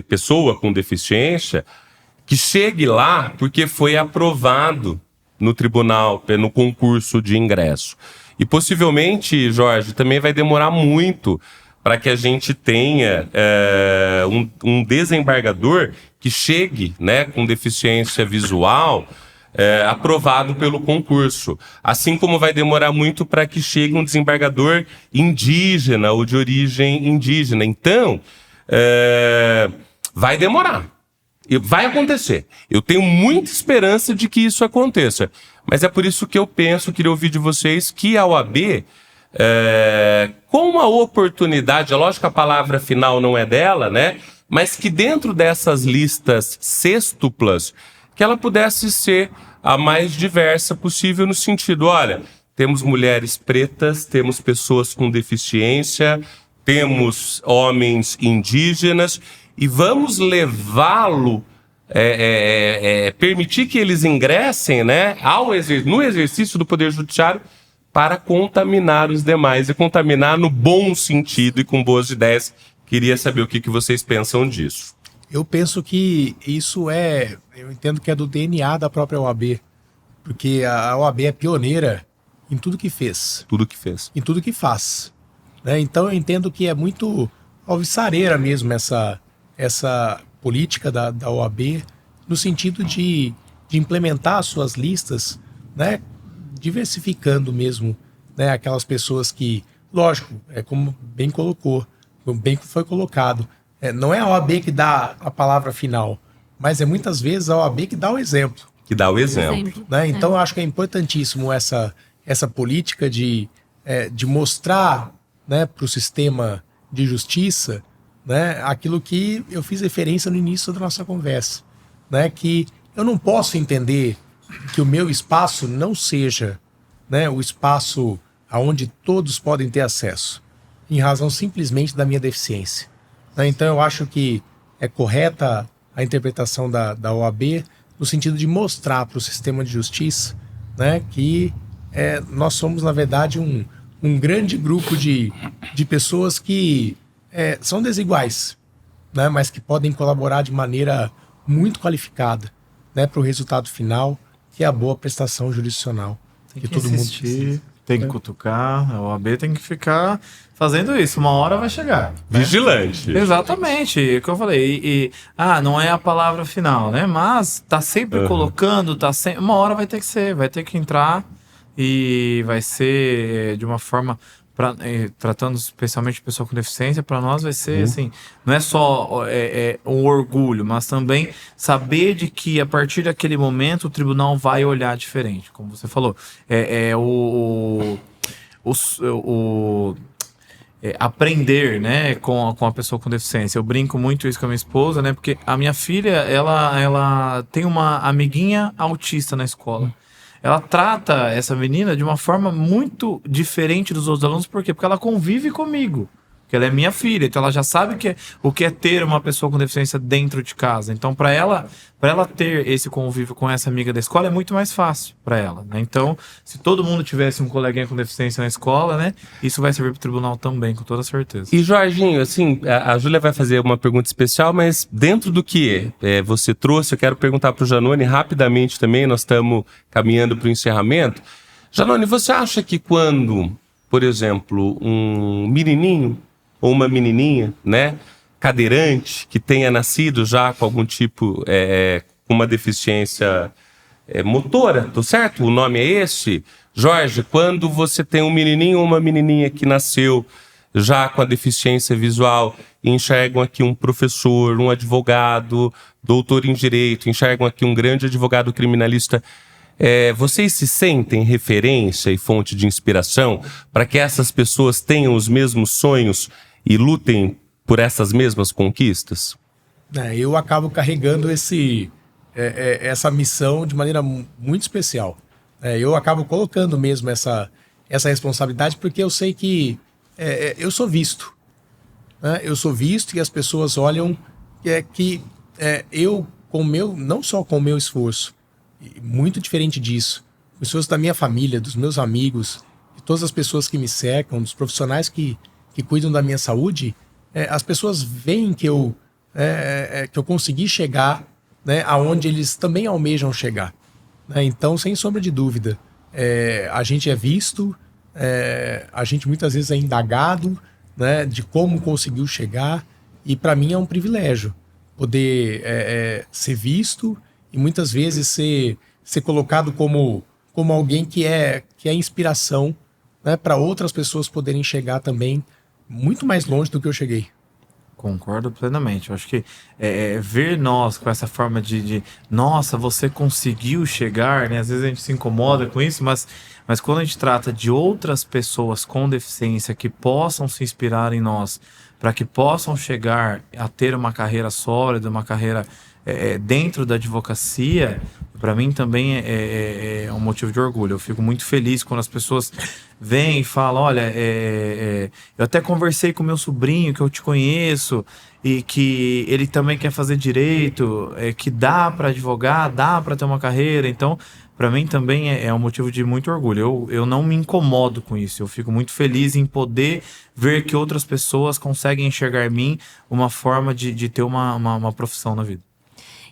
pessoa com deficiência, que chegue lá porque foi aprovado no tribunal, no concurso de ingresso. E possivelmente, Jorge, também vai demorar muito para que a gente tenha um desembargador que chegue, né, com deficiência visual, aprovado pelo concurso. Assim como vai demorar muito para que chegue um desembargador indígena ou de origem indígena. Então, vai demorar. E vai acontecer. Eu tenho muita esperança de que isso aconteça. Mas é por isso que eu queria ouvir de vocês, que a OAB, com uma oportunidade, é lógico que a palavra final não é dela, né? Mas que dentro dessas listas sextuplas, que ela pudesse ser a mais diversa possível no sentido, olha, temos mulheres pretas, temos pessoas com deficiência, temos homens indígenas, e vamos levá-lo, permitir que eles ingressem, né, no exercício do Poder Judiciário para contaminar os demais, e contaminar no bom sentido e com boas ideias. Queria saber o que vocês pensam disso. Eu penso que isso eu entendo que é do DNA da própria OAB, porque a OAB é pioneira em tudo que fez. Tudo que fez. Em tudo que faz. Né? Então eu entendo que é muito alvissareira mesmo essa política da OAB, no sentido de implementar as suas listas, né, diversificando mesmo, né, aquelas pessoas que, lógico, como bem foi colocado, não é a OAB que dá a palavra final, mas é muitas vezes a OAB que dá o exemplo. Que dá o exemplo. Né? Então eu acho que é importantíssimo essa política de mostrar, né, para o sistema de justiça, né, aquilo que eu fiz referência no início da nossa conversa, né, que eu não posso entender que o meu espaço não seja, né, o espaço aonde todos podem ter acesso, em razão simplesmente da minha deficiência. Né? Então eu acho que é correta a interpretação da OAB no sentido de mostrar para o sistema de justiça, né, que nós somos, na verdade, um grande grupo de pessoas que são desiguais, né, mas que podem colaborar de maneira muito qualificada, né, para o resultado final, que é a boa prestação jurisdicional. Tem que todo mundo precisa. Tem que cutucar, a OAB tem que ficar fazendo isso, uma hora vai chegar. Né? Vigilante. Exatamente, é o que eu falei. Não é a palavra final, né? Mas tá sempre colocando, uma hora vai ter que entrar e vai ser de uma forma... tratando especialmente pessoa com deficiência, para nós vai ser assim, não é só um orgulho, mas também saber de que a partir daquele momento o tribunal vai olhar diferente, como você falou, aprender, né, com a pessoa com deficiência. Eu brinco muito isso com a minha esposa, né, porque a minha filha, ela tem uma amiguinha autista na escola. Ela trata essa menina de uma forma muito diferente dos outros alunos. Por quê? Porque ela convive comigo. Porque ela é minha filha. Então ela já sabe o que é ter uma pessoa com deficiência dentro de casa. Então para ela ter esse convívio com essa amiga da escola é muito mais fácil para ela. Né? Então se todo mundo tivesse um coleguinha com deficiência na escola, né, isso vai servir para o tribunal também, com toda certeza. E Jorginho, assim, a Júlia vai fazer uma pergunta especial, mas dentro do que você trouxe, eu quero perguntar para o Janone rapidamente também, nós estamos caminhando para o encerramento. Janone, você acha que quando, por exemplo, um menininho ou uma menininha, né, cadeirante, que tenha nascido já com algum tipo, com uma deficiência motora, tô certo? O nome é esse? Jorge, quando você tem um menininho ou uma menininha que nasceu já com a deficiência visual, e enxergam aqui um professor, um advogado, doutor em direito, enxergam aqui um grande advogado criminalista, vocês se sentem referência e fonte de inspiração para que essas pessoas tenham os mesmos sonhos e lutem por essas mesmas conquistas? Eu acabo carregando essa missão de maneira muito especial. Eu acabo colocando mesmo essa responsabilidade porque eu sei que eu sou visto. Né? Eu sou visto e as pessoas olham que eu, não só com o meu esforço, muito diferente disso, o esforço da minha família, dos meus amigos, de todas as pessoas que me cercam, dos profissionais que cuidam da minha saúde, as pessoas veem que eu consegui chegar, né, aonde eles também almejam chegar. Né? Então, sem sombra de dúvida, a gente é visto, a gente muitas vezes é indagado, né, de como conseguiu chegar, e para mim é um privilégio poder ser visto e muitas vezes ser colocado como alguém que é inspiração, né, para outras pessoas poderem chegar também muito mais longe do que eu cheguei. Concordo plenamente. Eu acho que ver nós com essa forma de nossa, você conseguiu chegar, né? Às vezes a gente se incomoda com isso, mas quando a gente trata de outras pessoas com deficiência que possam se inspirar em nós, para que possam chegar a ter uma carreira sólida, uma carreira dentro da advocacia, para mim também é um motivo de orgulho. Eu fico muito feliz quando as pessoas vêm e falam, olha, eu até conversei com meu sobrinho, que eu te conheço, e que ele também quer fazer direito, que dá para advogar, dá para ter uma carreira. Então, para mim também é um motivo de muito orgulho. Eu não me incomodo com isso. Eu fico muito feliz em poder ver que outras pessoas conseguem enxergar em mim uma forma de ter uma profissão na vida.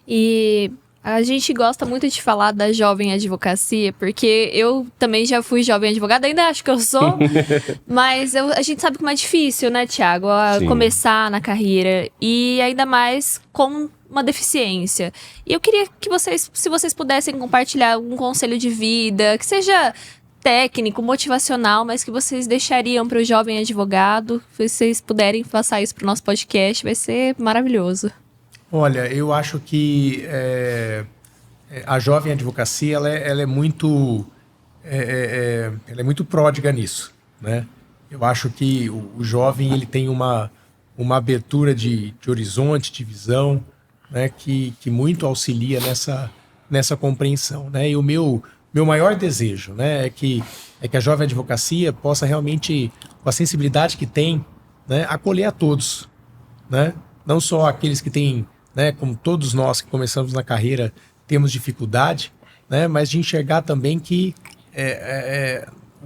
E a gente gosta muito de falar da jovem advocacia, porque eu também já fui jovem advogada, ainda acho que eu sou, mas a gente sabe como é difícil, né, Thiago, começar na carreira, e ainda mais com uma deficiência. E eu queria que se vocês pudessem compartilhar um conselho de vida, que seja técnico, motivacional, mas que vocês deixariam para o jovem advogado, se vocês puderem passar isso para o nosso podcast, vai ser maravilhoso. Olha, eu acho que a jovem advocacia ela é muito pródiga nisso, né? Eu acho que o jovem ele tem uma abertura de horizonte, de visão, né? Que muito auxilia nessa compreensão, né? E o meu maior desejo, né? É que a jovem advocacia possa realmente, com a sensibilidade que tem, né? Acolher a todos, né? Não só aqueles que têm, né, como todos nós que começamos na carreira temos dificuldade, né, mas de enxergar também que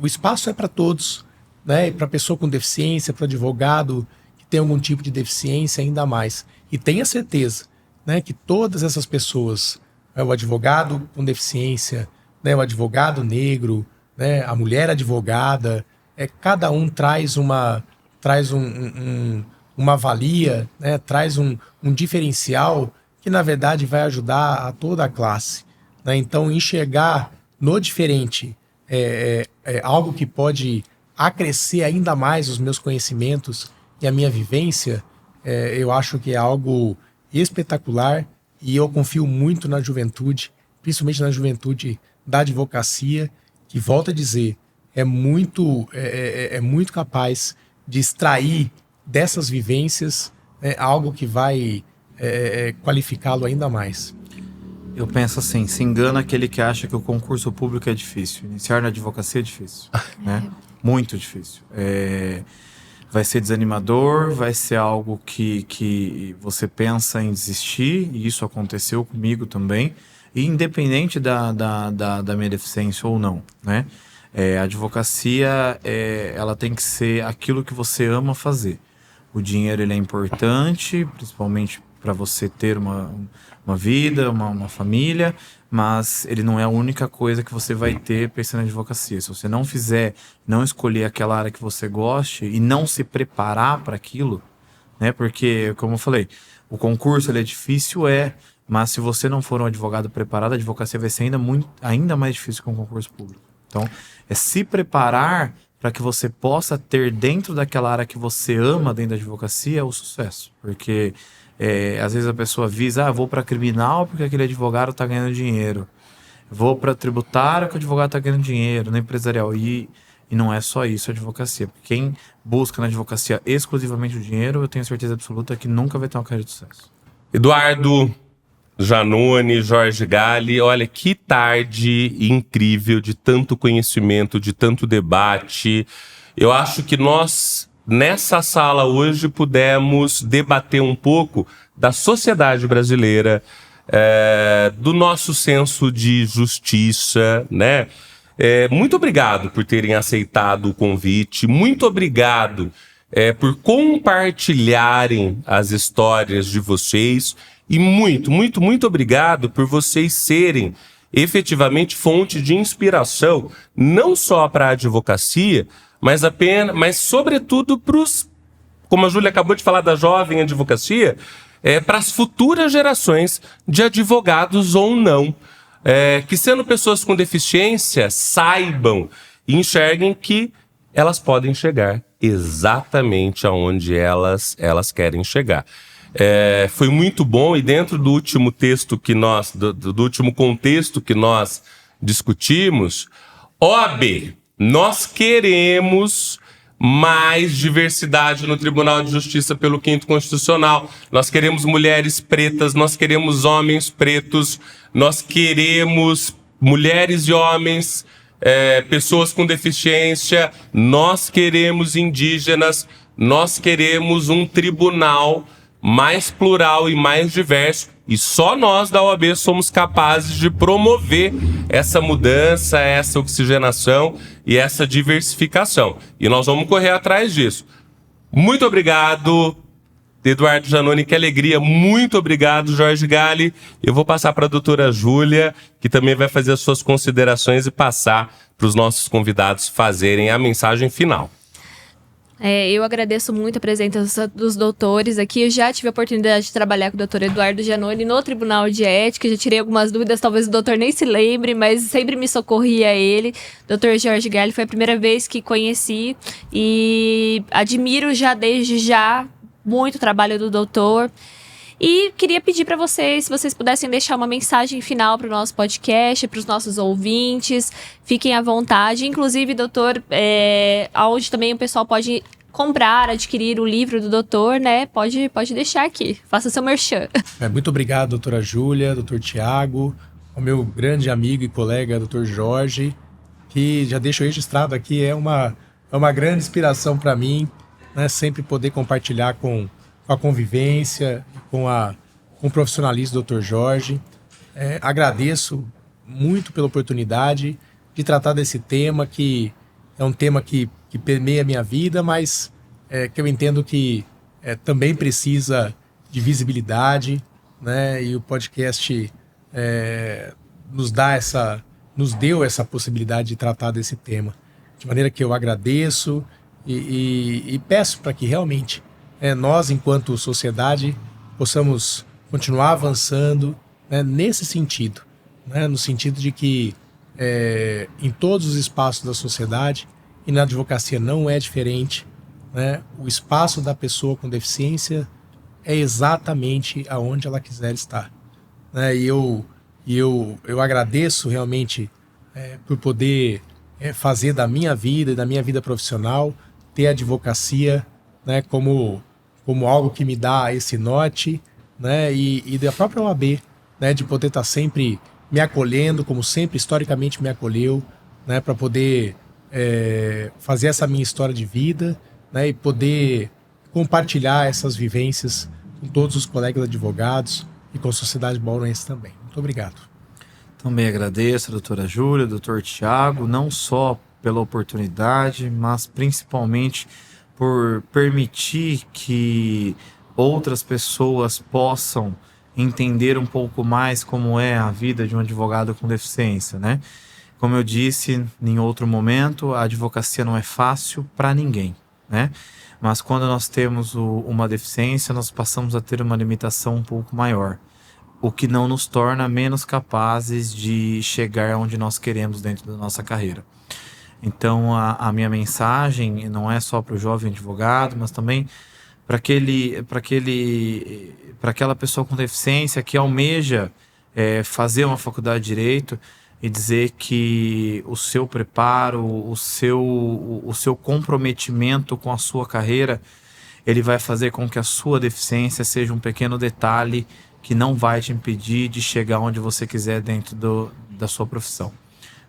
o espaço é para todos, né, para a pessoa com deficiência, para o advogado que tem algum tipo de deficiência ainda mais. E tenha certeza, né, que todas essas pessoas, o advogado com deficiência, né, o advogado negro, né, a mulher advogada, cada um traz uma valia, né, traz um diferencial que, na verdade, vai ajudar a toda a classe, né? Então, enxergar no diferente algo que pode acrescer ainda mais os meus conhecimentos e a minha vivência, eu acho que é algo espetacular e eu confio muito na juventude, principalmente na juventude da advocacia, que, volto a dizer, é muito capaz de extrair dessas vivências algo que vai qualificá-lo ainda mais. Eu penso assim, se engana aquele que acha que o concurso público é difícil. Iniciar na advocacia é difícil, né? Muito difícil. Vai ser desanimador, vai ser algo que você pensa em desistir, e isso aconteceu comigo também, e independente da minha deficiência ou não, né? A advocacia, ela tem que ser aquilo que você ama fazer. O dinheiro ele é importante, principalmente para você ter uma vida, uma família, mas ele não é a única coisa que você vai ter pensando em advocacia. Se você não escolher aquela área que você goste e não se preparar para aquilo, né? Porque, como eu falei, o concurso ele é difícil, mas se você não for um advogado preparado, a advocacia vai ser ainda mais difícil que um concurso público. Então, é se preparar para que você possa ter dentro daquela área que você ama dentro da advocacia o sucesso. Porque às vezes a pessoa visa, vou para criminal porque aquele advogado está ganhando dinheiro. Vou para tributário porque o advogado está ganhando dinheiro, no empresarial. E não é só isso a advocacia. Porque quem busca na advocacia exclusivamente o dinheiro, eu tenho certeza absoluta que nunca vai ter uma carreira de sucesso. Eduardo Giannone, Jorge Galli, olha que tarde incrível de tanto conhecimento, de tanto debate. Eu acho que nós, nessa sala hoje, pudemos debater um pouco da sociedade brasileira, do nosso senso de justiça, né? Muito obrigado por terem aceitado o convite, muito obrigado por compartilharem as histórias de vocês. E muito, muito, muito obrigado por vocês serem efetivamente fonte de inspiração, não só para a advocacia, mas sobretudo para os como a Júlia acabou de falar da jovem advocacia, para as futuras gerações de advogados ou não. Que sendo pessoas com deficiência, saibam e enxerguem que elas podem chegar exatamente aonde elas querem chegar. Foi muito bom, e dentro do último texto que nós, do último contexto que nós discutimos, OAB, nós queremos mais diversidade no Tribunal de Justiça pelo 5º Constitucional. Nós queremos mulheres pretas, nós queremos homens pretos, nós queremos mulheres e homens, pessoas com deficiência, nós queremos indígenas, nós queremos um tribunal mais plural e mais diverso, e só nós da OAB somos capazes de promover essa mudança, essa oxigenação e essa diversificação. E nós vamos correr atrás disso. Muito obrigado, Eduardo Giannone, que alegria. Muito obrigado, Jorge Galli. Eu vou passar para a doutora Júlia, que também vai fazer as suas considerações e passar para os nossos convidados fazerem a mensagem final. Eu agradeço muito a presença dos doutores aqui. Eu já tive a oportunidade de trabalhar com o doutor Eduardo Giannone no Tribunal de Ética. Já tirei algumas dúvidas, talvez o doutor nem se lembre, mas sempre me socorria ele. Doutor Jorge Galli, foi a primeira vez que conheci e admiro já desde já muito o trabalho do doutor. E queria pedir para vocês, se vocês pudessem deixar uma mensagem final para o nosso podcast, para os nossos ouvintes, fiquem à vontade. Inclusive, doutor, onde também o pessoal pode comprar, adquirir o livro do doutor, né? Pode deixar aqui, faça seu merchan. Muito obrigado, doutora Júlia, doutor Tiago, ao meu grande amigo e colega, doutor Jorge, que já deixo registrado aqui, é uma grande inspiração para mim, né? Sempre poder compartilhar com a convivência, com o profissionalismo do Dr. Jorge. Agradeço muito pela oportunidade de tratar desse tema, que é um tema que permeia a minha vida, mas que eu entendo que também precisa de visibilidade, né? E o podcast nos deu essa possibilidade de tratar desse tema. De maneira que eu agradeço e peço para que realmente nós, enquanto sociedade, possamos continuar avançando, né, nesse sentido, né, no sentido de que em todos os espaços da sociedade, e na advocacia não é diferente, né, o espaço da pessoa com deficiência é exatamente aonde ela quiser estar. Né, e eu agradeço realmente por poder fazer da minha vida e da minha vida profissional, ter a advocacia, né, como algo que me dá esse norte, né, e da própria OAB, né, de poder estar sempre me acolhendo, como sempre historicamente me acolheu, né, para poder fazer essa minha história de vida, né, e poder compartilhar essas vivências com todos os colegas advogados e com a sociedade bauruense também. Muito obrigado. Também agradeço a doutora Júlia, doutor Tiago, não só pela oportunidade, mas principalmente por permitir que outras pessoas possam entender um pouco mais como é a vida de um advogado com deficiência, né? Como eu disse em outro momento, a advocacia não é fácil para ninguém, né? Mas quando nós temos uma deficiência, nós passamos a ter uma limitação um pouco maior, o que não nos torna menos capazes de chegar onde nós queremos dentro da nossa carreira. Então, a minha mensagem não é só para o jovem advogado, mas também para aquela pessoa com deficiência que almeja fazer uma faculdade de Direito e dizer que o seu preparo, o seu comprometimento com a sua carreira, ele vai fazer com que a sua deficiência seja um pequeno detalhe que não vai te impedir de chegar onde você quiser dentro da sua profissão.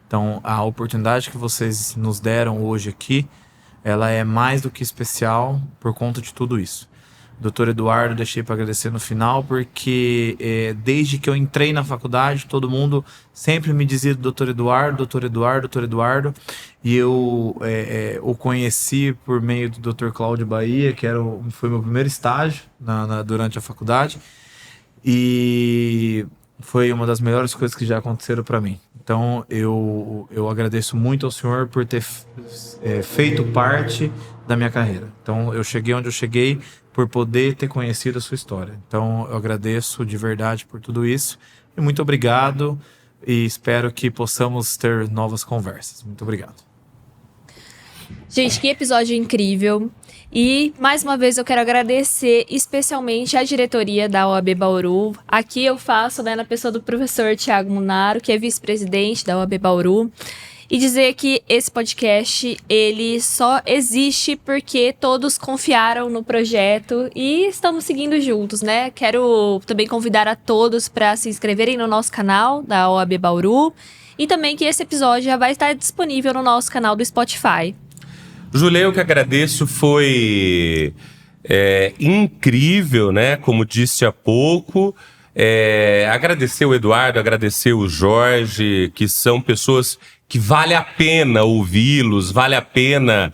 Então, a oportunidade que vocês nos deram hoje aqui, ela é mais do que especial por conta de tudo isso. Doutor Eduardo, deixei para agradecer no final, porque desde que eu entrei na faculdade, todo mundo sempre me dizia Doutor Eduardo, Doutor Eduardo, Doutor Eduardo, e eu o conheci por meio do Dr. Cláudio Bahia, que foi meu primeiro estágio durante a faculdade, e foi uma das melhores coisas que já aconteceram para mim. Então, eu agradeço muito ao senhor por ter feito parte da minha carreira. Então, eu cheguei onde eu cheguei por poder ter conhecido a sua história. Então, eu agradeço de verdade por tudo isso. E muito obrigado. E espero que possamos ter novas conversas. Muito obrigado. Gente, que episódio incrível. E, mais uma vez, eu quero agradecer especialmente a diretoria da OAB Bauru. Aqui eu faço, na pessoa do professor Thiago Munaro, que é vice-presidente da OAB Bauru. E dizer que esse podcast, ele só existe porque todos confiaram no projeto e estamos seguindo juntos, né? Quero também convidar a todos para se inscreverem no nosso canal da OAB Bauru e também que esse episódio já vai estar disponível no nosso canal do Spotify. Júlia, eu que agradeço, foi incrível, né? Como disse há pouco. Agradecer o Eduardo, agradecer o Jorge, que são pessoas que vale a pena ouvi-los, vale a pena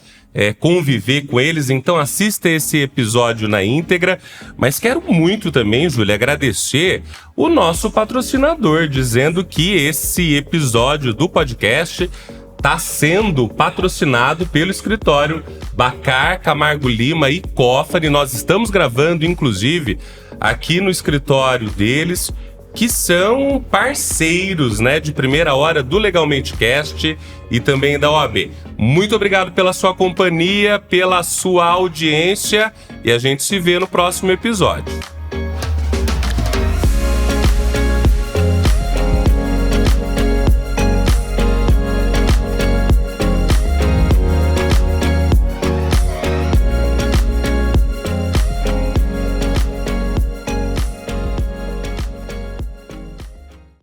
conviver com eles. Então assista esse episódio na íntegra. Mas quero muito também, Júlia, agradecer o nosso patrocinador, dizendo que esse episódio do podcast está sendo patrocinado pelo escritório Bacar, Camargo Lima e Cofari. Nós estamos gravando, inclusive, aqui no escritório deles, que são parceiros, né, de primeira hora do Legalmente Cast e também da OAB. Muito obrigado pela sua companhia, pela sua audiência e a gente se vê no próximo episódio.